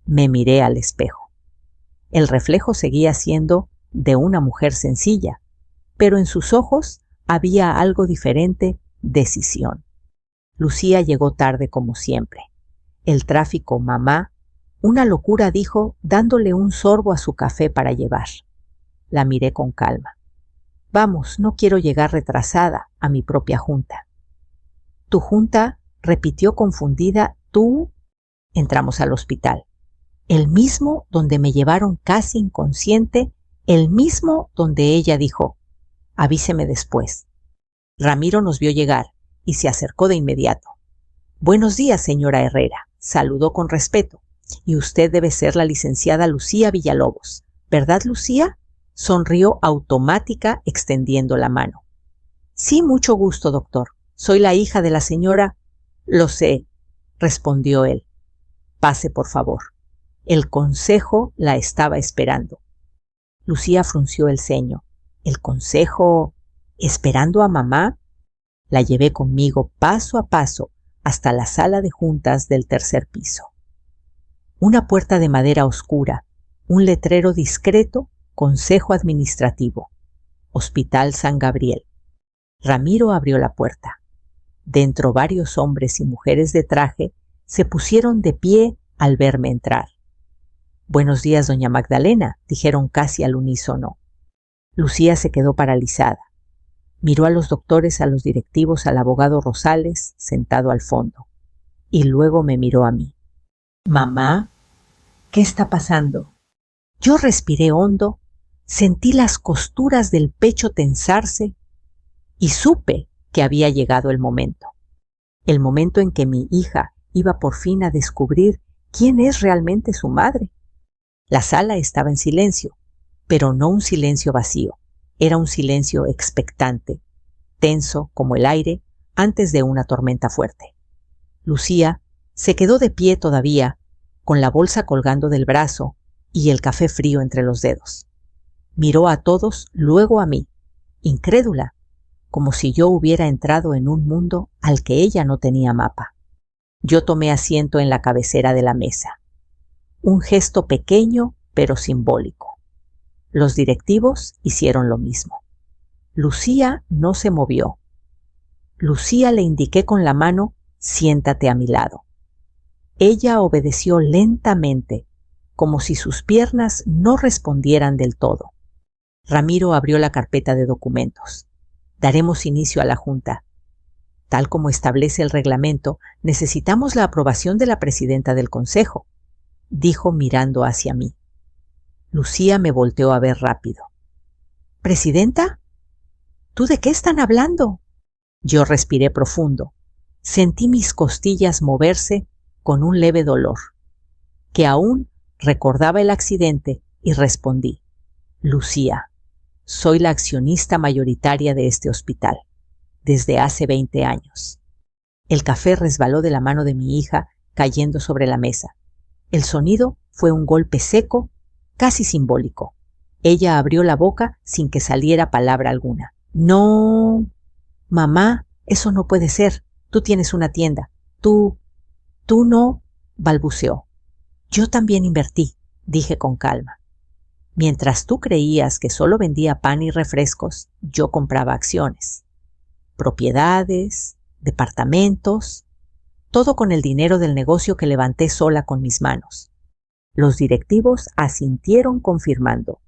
Me miré al espejo. El reflejo seguía siendo de una mujer sencilla, pero en sus ojos había algo diferente: decisión. Lucía llegó tarde como siempre. El tráfico, mamá, una locura, dijo, dándole un sorbo a su café para llevar. La miré con calma. Vamos, no quiero llegar retrasada a mi propia junta. ¿Tu junta?, repitió confundida. ¿Tú? Entramos al hospital. El mismo donde me llevaron casi inconsciente, el mismo donde ella dijo, avíseme después. Ramiro nos vio llegar y se acercó de inmediato. Buenos días, señora Herrera, saludó con respeto. Y usted debe ser la licenciada Lucía Villalobos, ¿verdad, Lucía? Sonrió automática, extendiendo la mano. Sí, mucho gusto, doctor. Soy la hija de la señora. Lo sé, respondió él. Pase, por favor. El consejo la estaba esperando. Lucía frunció el ceño. ¿El consejo? ¿Esperando a mamá? La llevé conmigo paso a paso hasta la sala de juntas del tercer piso. Una puerta de madera oscura, un letrero discreto, Consejo Administrativo, Hospital San Gabriel. Ramiro abrió la puerta. Dentro varios hombres y mujeres de traje se pusieron de pie al verme entrar. Buenos días, doña Magdalena, dijeron casi al unísono. Lucía se quedó paralizada. Miró a los doctores, a los directivos, al abogado Rosales, sentado al fondo. Y luego me miró a mí. Mamá, ¿qué está pasando? Yo respiré hondo, sentí las costuras del pecho tensarse y supe que había llegado el momento en que mi hija iba por fin a descubrir quién es realmente su madre. La sala estaba en silencio, pero no un silencio vacío, era un silencio expectante, tenso como el aire antes de una tormenta fuerte. Lucía se quedó de pie todavía, con la bolsa colgando del brazo y el café frío entre los dedos. Miró a todos, luego a mí, incrédula, como si yo hubiera entrado en un mundo al que ella no tenía mapa. Yo tomé asiento en la cabecera de la mesa. Un gesto pequeño pero simbólico. Los directivos hicieron lo mismo. Lucía no se movió. Lucía le indiqué con la mano, siéntate a mi lado. Ella obedeció lentamente, como si sus piernas no respondieran del todo. Ramiro abrió la carpeta de documentos. Daremos inicio a la junta. Tal como establece el reglamento, necesitamos la aprobación de la presidenta del consejo, dijo mirando hacia mí. Lucía me volteó a ver rápido. ¿Presidenta? ¿Tú de qué están hablando? Yo respiré profundo. Sentí mis costillas moverse con un leve dolor, que aún recordaba el accidente, y respondí: Lucía, soy la accionista mayoritaria de este hospital, desde hace 20 años. El café resbaló de la mano de mi hija, cayendo sobre la mesa. El sonido fue un golpe seco, casi simbólico. Ella abrió la boca sin que saliera palabra alguna. No, mamá, eso no puede ser. Tú tienes una tienda. Tú no, balbuceó. Yo también invertí, dije con calma. Mientras tú creías que solo vendía pan y refrescos, yo compraba acciones, propiedades, departamentos, todo con el dinero del negocio que levanté sola con mis manos. Los directivos asintieron confirmando.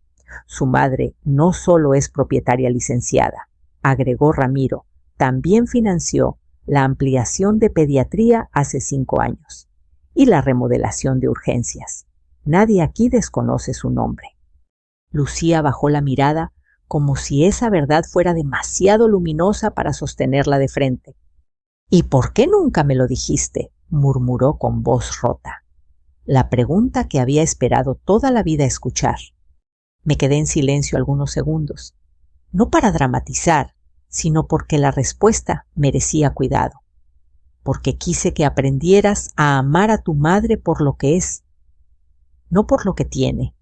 Su madre no solo es propietaria licenciada, agregó Ramiro, también financió la ampliación de pediatría hace 5 años y la remodelación de urgencias. Nadie aquí desconoce su nombre. Lucía bajó la mirada como si esa verdad fuera demasiado luminosa para sostenerla de frente. ¿Y por qué nunca me lo dijiste?, murmuró con voz rota. La pregunta que había esperado toda la vida escuchar. Me quedé en silencio algunos segundos, no para dramatizar, sino porque la respuesta merecía cuidado, porque quise que aprendieras a amar a tu madre por lo que es, no por lo que tiene.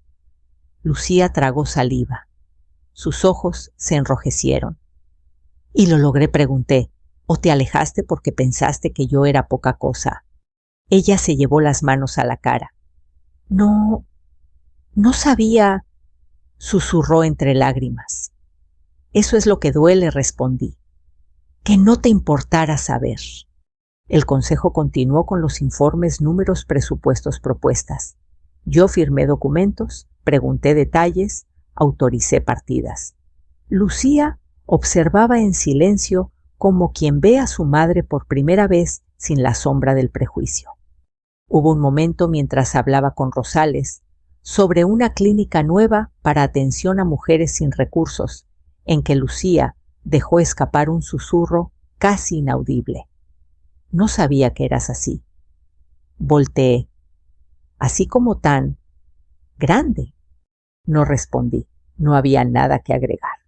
Lucía tragó saliva. Sus ojos se enrojecieron. Y lo logré, pregunté. ¿O te alejaste porque pensaste que yo era poca cosa? Ella se llevó las manos a la cara. No sabía, susurró entre lágrimas. Eso es lo que duele, respondí. Que no te importara saber. El consejo continuó con los informes, números, presupuestos, propuestas. Yo firmé documentos, pregunté detalles, autoricé partidas. Lucía observaba en silencio como quien ve a su madre por primera vez sin la sombra del prejuicio. Hubo un momento mientras hablaba con Rosales sobre una clínica nueva para atención a mujeres sin recursos, en que Lucía dejó escapar un susurro casi inaudible. No sabía que eras así. Volteé. Así como tan grande. No respondí. No había nada que agregar.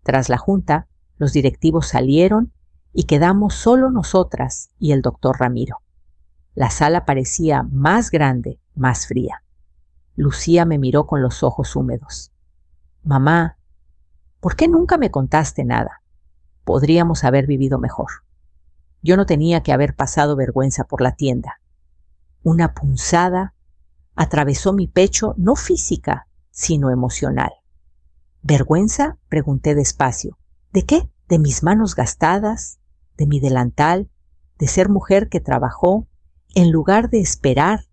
Tras la junta, los directivos salieron y quedamos solo nosotras y el doctor Ramiro. La sala parecía más grande, más fría. Lucía me miró con los ojos húmedos. Mamá, ¿por qué nunca me contaste nada? Podríamos haber vivido mejor. Yo no tenía que haber pasado vergüenza por la tienda. Una punzada atravesó mi pecho, no física, sino emocional. ¿Vergüenza?, pregunté despacio. ¿De qué? ¿De mis manos gastadas? ¿De mi delantal? ¿De ser mujer que trabajó en lugar de esperar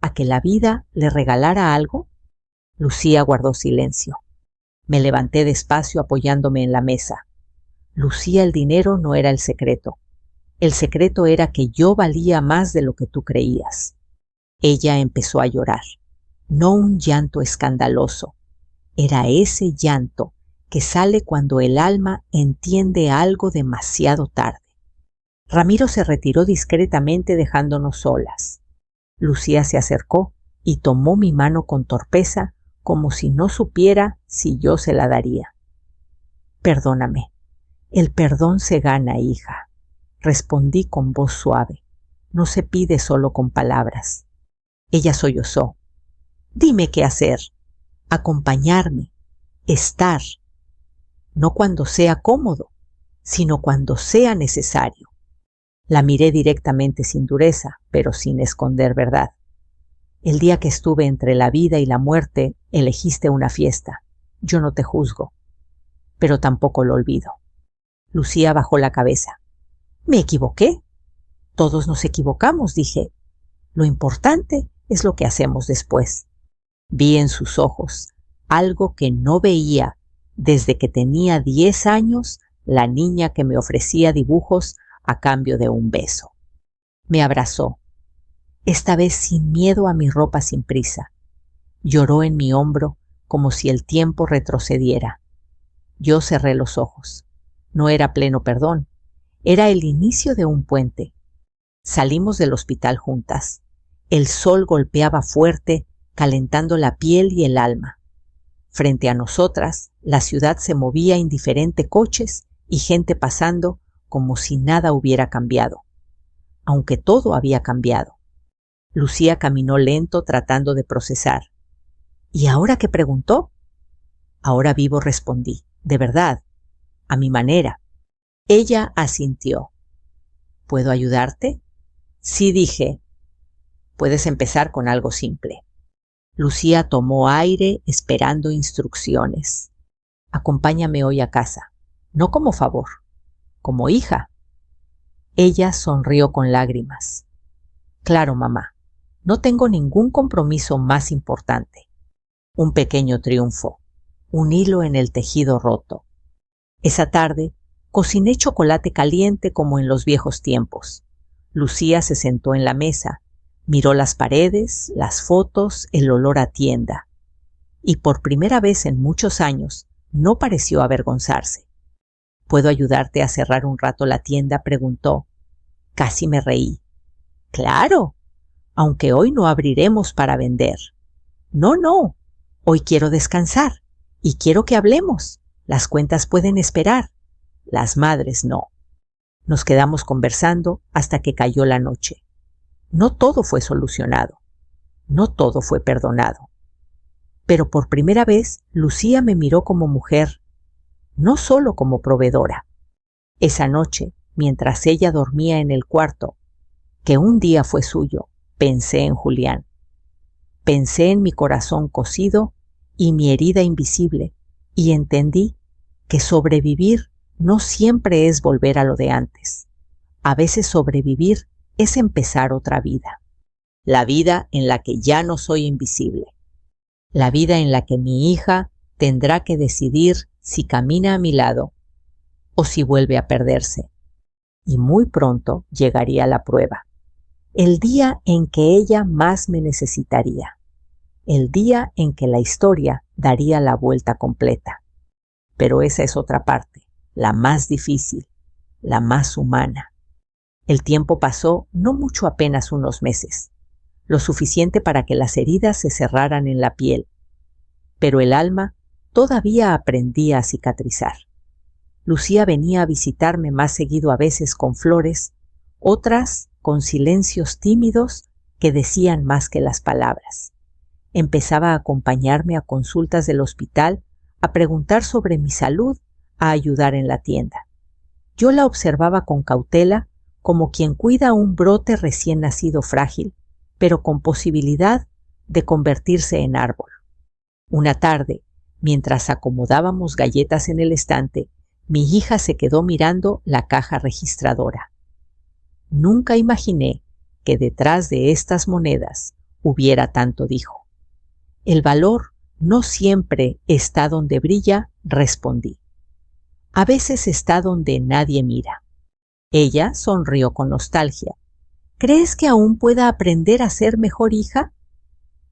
a que la vida le regalara algo? Lucía guardó silencio. Me levanté despacio apoyándome en la mesa. Lucía, el dinero no era el secreto. El secreto era que yo valía más de lo que tú creías. Ella empezó a llorar. No un llanto escandaloso. Era ese llanto que sale cuando el alma entiende algo demasiado tarde. Ramiro se retiró discretamente dejándonos solas. Lucía se acercó y tomó mi mano con torpeza, como si no supiera si yo se la daría. Perdóname. El perdón se gana, hija, respondí con voz suave. No se pide solo con palabras. Ella sollozó. Dime qué hacer. Acompañarme. Estar. No cuando sea cómodo, sino cuando sea necesario. La miré directamente sin dureza, pero sin esconder verdad. El día que estuve entre la vida y la muerte, elegiste una fiesta. Yo no te juzgo, pero tampoco lo olvido. Lucía bajó la cabeza. ¿Me equivoqué? Todos nos equivocamos, dije. Lo importante es lo que hacemos después. Vi en sus ojos algo que no veía desde que tenía 10 años la niña que me ofrecía dibujos a cambio de un beso. Me abrazó, esta vez sin miedo a mi ropa sin prisa. Lloró en mi hombro como si el tiempo retrocediera. Yo cerré los ojos. No era pleno perdón, era el inicio de un puente. Salimos del hospital juntas. El sol golpeaba fuerte, calentando la piel y el alma. Frente a nosotras, la ciudad se movía indiferente, coches y gente pasando como si nada hubiera cambiado, aunque todo había cambiado. Lucía caminó lento tratando de procesar. ¿Y ahora qué preguntó? Ahora vivo, respondí, de verdad, a mi manera. Ella asintió. ¿Puedo ayudarte? Sí, dije. Puedes empezar con algo simple. Lucía tomó aire esperando instrucciones. Acompáñame hoy a casa, no como favor, como hija. Ella sonrió con lágrimas. Claro, mamá, no tengo ningún compromiso más importante. Un pequeño triunfo, un hilo en el tejido roto. Esa tarde cociné chocolate caliente como en los viejos tiempos. Lucía se sentó en la mesa, miró las paredes, las fotos, el olor a tienda. Y por primera vez en muchos años no pareció avergonzarse. ¿Puedo ayudarte a cerrar un rato la tienda?, preguntó. Casi me reí. Claro, aunque hoy no abriremos para vender. No, hoy quiero descansar y quiero que hablemos. Las cuentas pueden esperar, las madres no. Nos quedamos conversando hasta que cayó la noche. No todo fue solucionado, no todo fue perdonado. Pero por primera vez Lucía me miró como mujer, no solo como proveedora. Esa noche, mientras ella dormía en el cuarto, que un día fue suyo, pensé en Julián. Pensé en mi corazón cosido y mi herida invisible, y entendí que sobrevivir no siempre es volver a lo de antes. A veces sobrevivir es empezar otra vida. La vida en la que ya no soy invisible. La vida en la que mi hija tendrá que decidir si camina a mi lado o si vuelve a perderse. Y muy pronto llegaría la prueba. El día en que ella más me necesitaría. El día en que la historia daría la vuelta completa. Pero esa es otra parte, la más difícil, la más humana. El tiempo pasó no mucho, apenas unos meses, lo suficiente para que las heridas se cerraran en la piel, pero el alma todavía aprendía a cicatrizar. Lucía venía a visitarme más seguido, a veces con flores, otras con silencios tímidos que decían más que las palabras. Empezaba a acompañarme a consultas del hospital, a preguntar sobre mi salud, a ayudar en la tienda. Yo la observaba con cautela, como quien cuida un brote recién nacido frágil, pero con posibilidad de convertirse en árbol. Una tarde, mientras acomodábamos galletas en el estante, mi hija se quedó mirando la caja registradora. Nunca imaginé que detrás de estas monedas hubiera tanto, dijo. El valor no siempre está donde brilla, respondí. A veces está donde nadie mira. Ella sonrió con nostalgia. ¿Crees que aún pueda aprender a ser mejor hija?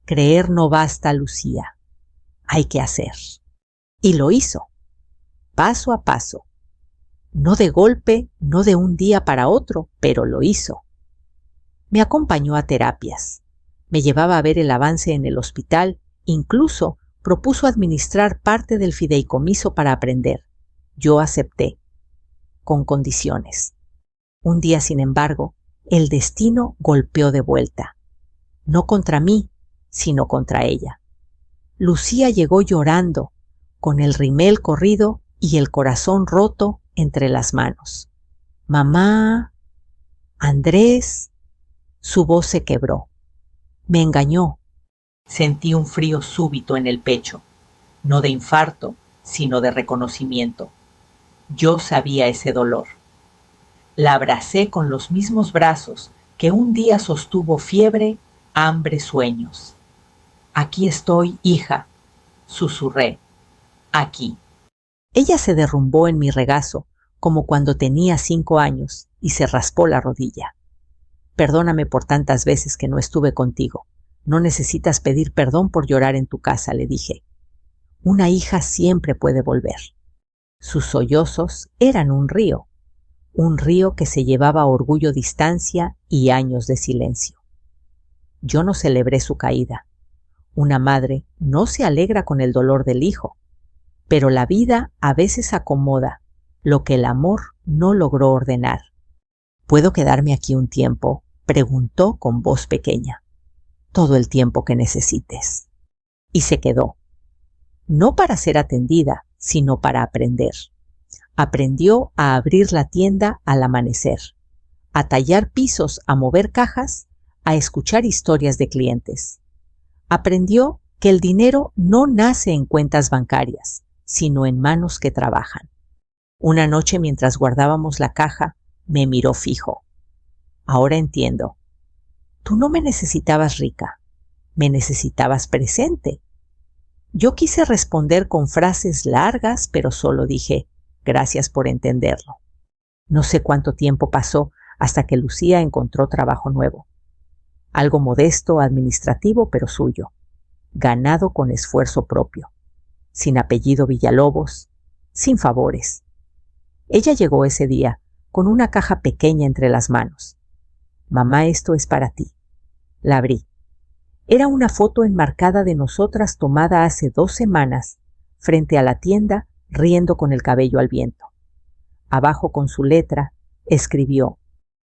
Creer no basta, Lucía. Hay que hacer. Y lo hizo, paso a paso. No de golpe, no de un día para otro, pero lo hizo. Me acompañó a terapias. Me llevaba a ver el avance en el hospital, incluso propuso administrar parte del fideicomiso para aprender. Yo acepté, con condiciones. Un día, sin embargo, el destino golpeó de vuelta. No contra mí, sino contra ella. Lucía llegó llorando, con el rímel corrido y el corazón roto entre las manos. Mamá, Andrés, su voz se quebró. Me engañó. Sentí un frío súbito en el pecho, no de infarto, sino de reconocimiento. Yo sabía ese dolor. La abracé con los mismos brazos que un día sostuvo fiebre, hambre, sueños. Aquí estoy, hija, susurré. Aquí. Ella se derrumbó en mi regazo, como cuando tenía 5 años y se raspó la rodilla. Perdóname por tantas veces que no estuve contigo. No necesitas pedir perdón por llorar en tu casa, le dije. Una hija siempre puede volver. Sus sollozos eran un río que se llevaba orgullo distancia y años de silencio. Yo no celebré su caída. Una madre no se alegra con el dolor del hijo, pero la vida a veces acomoda lo que el amor no logró ordenar. ¿Puedo quedarme aquí un tiempo?, preguntó con voz pequeña. Todo el tiempo que necesites. Y se quedó. No para ser atendida, sino para aprender. Aprendió a abrir la tienda al amanecer, a tallar pisos, a mover cajas, a escuchar historias de clientes. Aprendió que el dinero no nace en cuentas bancarias, sino en manos que trabajan. Una noche, mientras guardábamos la caja, me miró fijo. Ahora entiendo. Tú no me necesitabas rica, me necesitabas presente. Yo quise responder con frases largas, pero solo dije, gracias por entenderlo. No sé cuánto tiempo pasó hasta que Lucía encontró trabajo nuevo. Algo modesto, administrativo, pero suyo. Ganado con esfuerzo propio. Sin apellido Villalobos, sin favores. Ella llegó ese día con una caja pequeña entre las manos. Mamá, esto es para ti. La abrí. Era una foto enmarcada de nosotras tomada hace 2 semanas, frente a la tienda, riendo con el cabello al viento. Abajo, con su letra, escribió: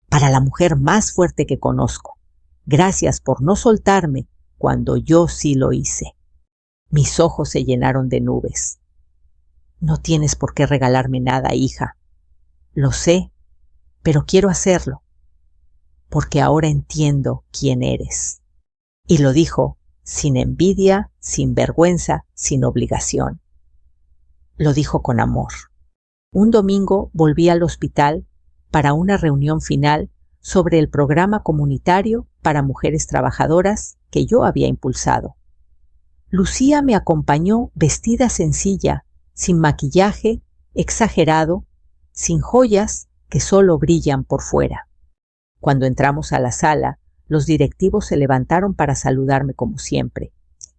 para la mujer más fuerte que conozco. Gracias por no soltarme cuando yo sí lo hice. Mis ojos se llenaron de nubes. No tienes por qué regalarme nada, hija. Lo sé, pero quiero hacerlo, porque ahora entiendo quién eres. Y lo dijo sin envidia, sin vergüenza, sin obligación. Lo dijo con amor. Un domingo volví al hospital para una reunión final sobre el programa comunitario para mujeres trabajadoras que yo había impulsado. Lucía me acompañó vestida sencilla, sin maquillaje exagerado, sin joyas que solo brillan por fuera. Cuando entramos a la sala, los directivos se levantaron para saludarme como siempre.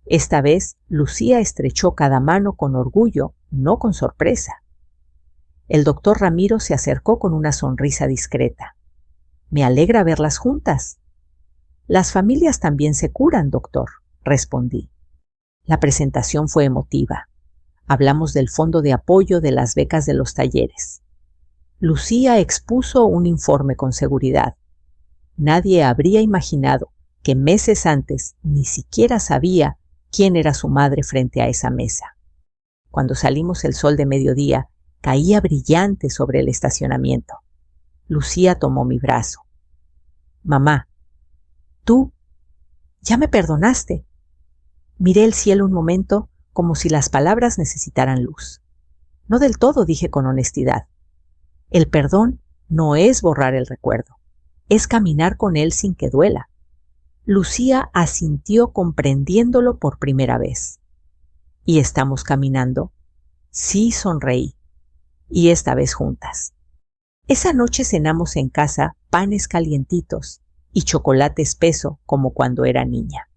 Esta vez, Lucía estrechó cada mano con orgullo, no con sorpresa. El doctor Ramiro se acercó con una sonrisa discreta. Me alegra verlas juntas. Las familias también se curan, doctor, respondí. La presentación fue emotiva. Hablamos del fondo de apoyo, de las becas, de los talleres. Lucía expuso un informe con seguridad. Nadie habría imaginado que meses antes ni siquiera sabía quién era su madre frente a esa mesa. Cuando salimos, el sol de mediodía caía brillante sobre el estacionamiento. Lucía tomó mi brazo. Mamá, tú ya me perdonaste. Miré el cielo un momento como si las palabras necesitaran luz. No del todo, dije con honestidad. El perdón no es borrar el recuerdo, es caminar con él sin que duela. Lucía asintió comprendiéndolo por primera vez. ¿Y estamos caminando? Sí, sonreí. Y esta vez juntas. Esa noche cenamos en casa panes calientitos y chocolate espeso como cuando era niña.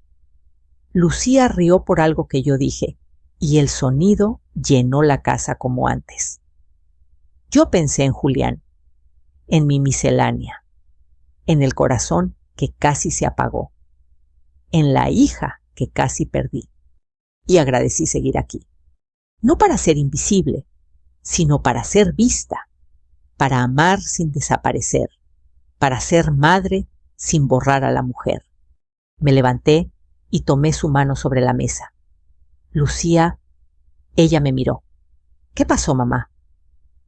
Lucía rió por algo que yo dije, y el sonido llenó la casa como antes. Yo pensé en Julián, en mi miscelánea, en el corazón que casi se apagó, en la hija que casi perdí, y agradecí seguir aquí. No para ser invisible, sino para ser vista, para amar sin desaparecer, para ser madre sin borrar a la mujer. Me levanté y tomé su mano sobre la mesa. Lucía, ella me miró. ¿Qué pasó, mamá?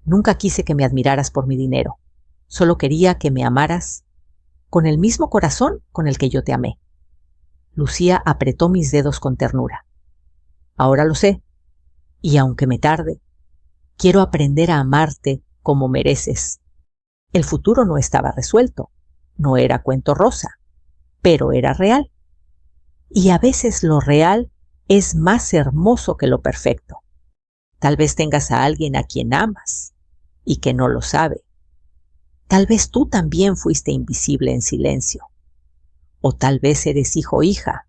Nunca quise que me admiraras por mi dinero. Solo quería que me amaras con el mismo corazón con el que yo te amé. Lucía apretó mis dedos con ternura. Ahora lo sé, y aunque me tarde, quiero aprender a amarte como mereces. El futuro no estaba resuelto, no era cuento rosa, pero era real. Y a veces lo real es más hermoso que lo perfecto. Tal vez tengas a alguien a quien amas, y que no lo sabe. Tal vez tú también fuiste invisible en silencio. O tal vez eres hijo o hija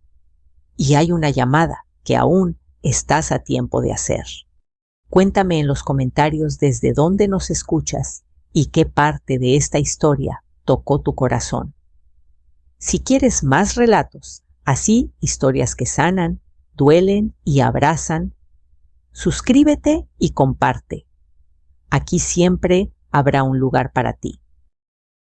y hay una llamada que aún estás a tiempo de hacer. Cuéntame en los comentarios desde dónde nos escuchas y qué parte de esta historia tocó tu corazón. Si quieres más relatos, así historias que sanan, duelen y abrazan, suscríbete y comparte. Aquí siempre habrá un lugar para ti.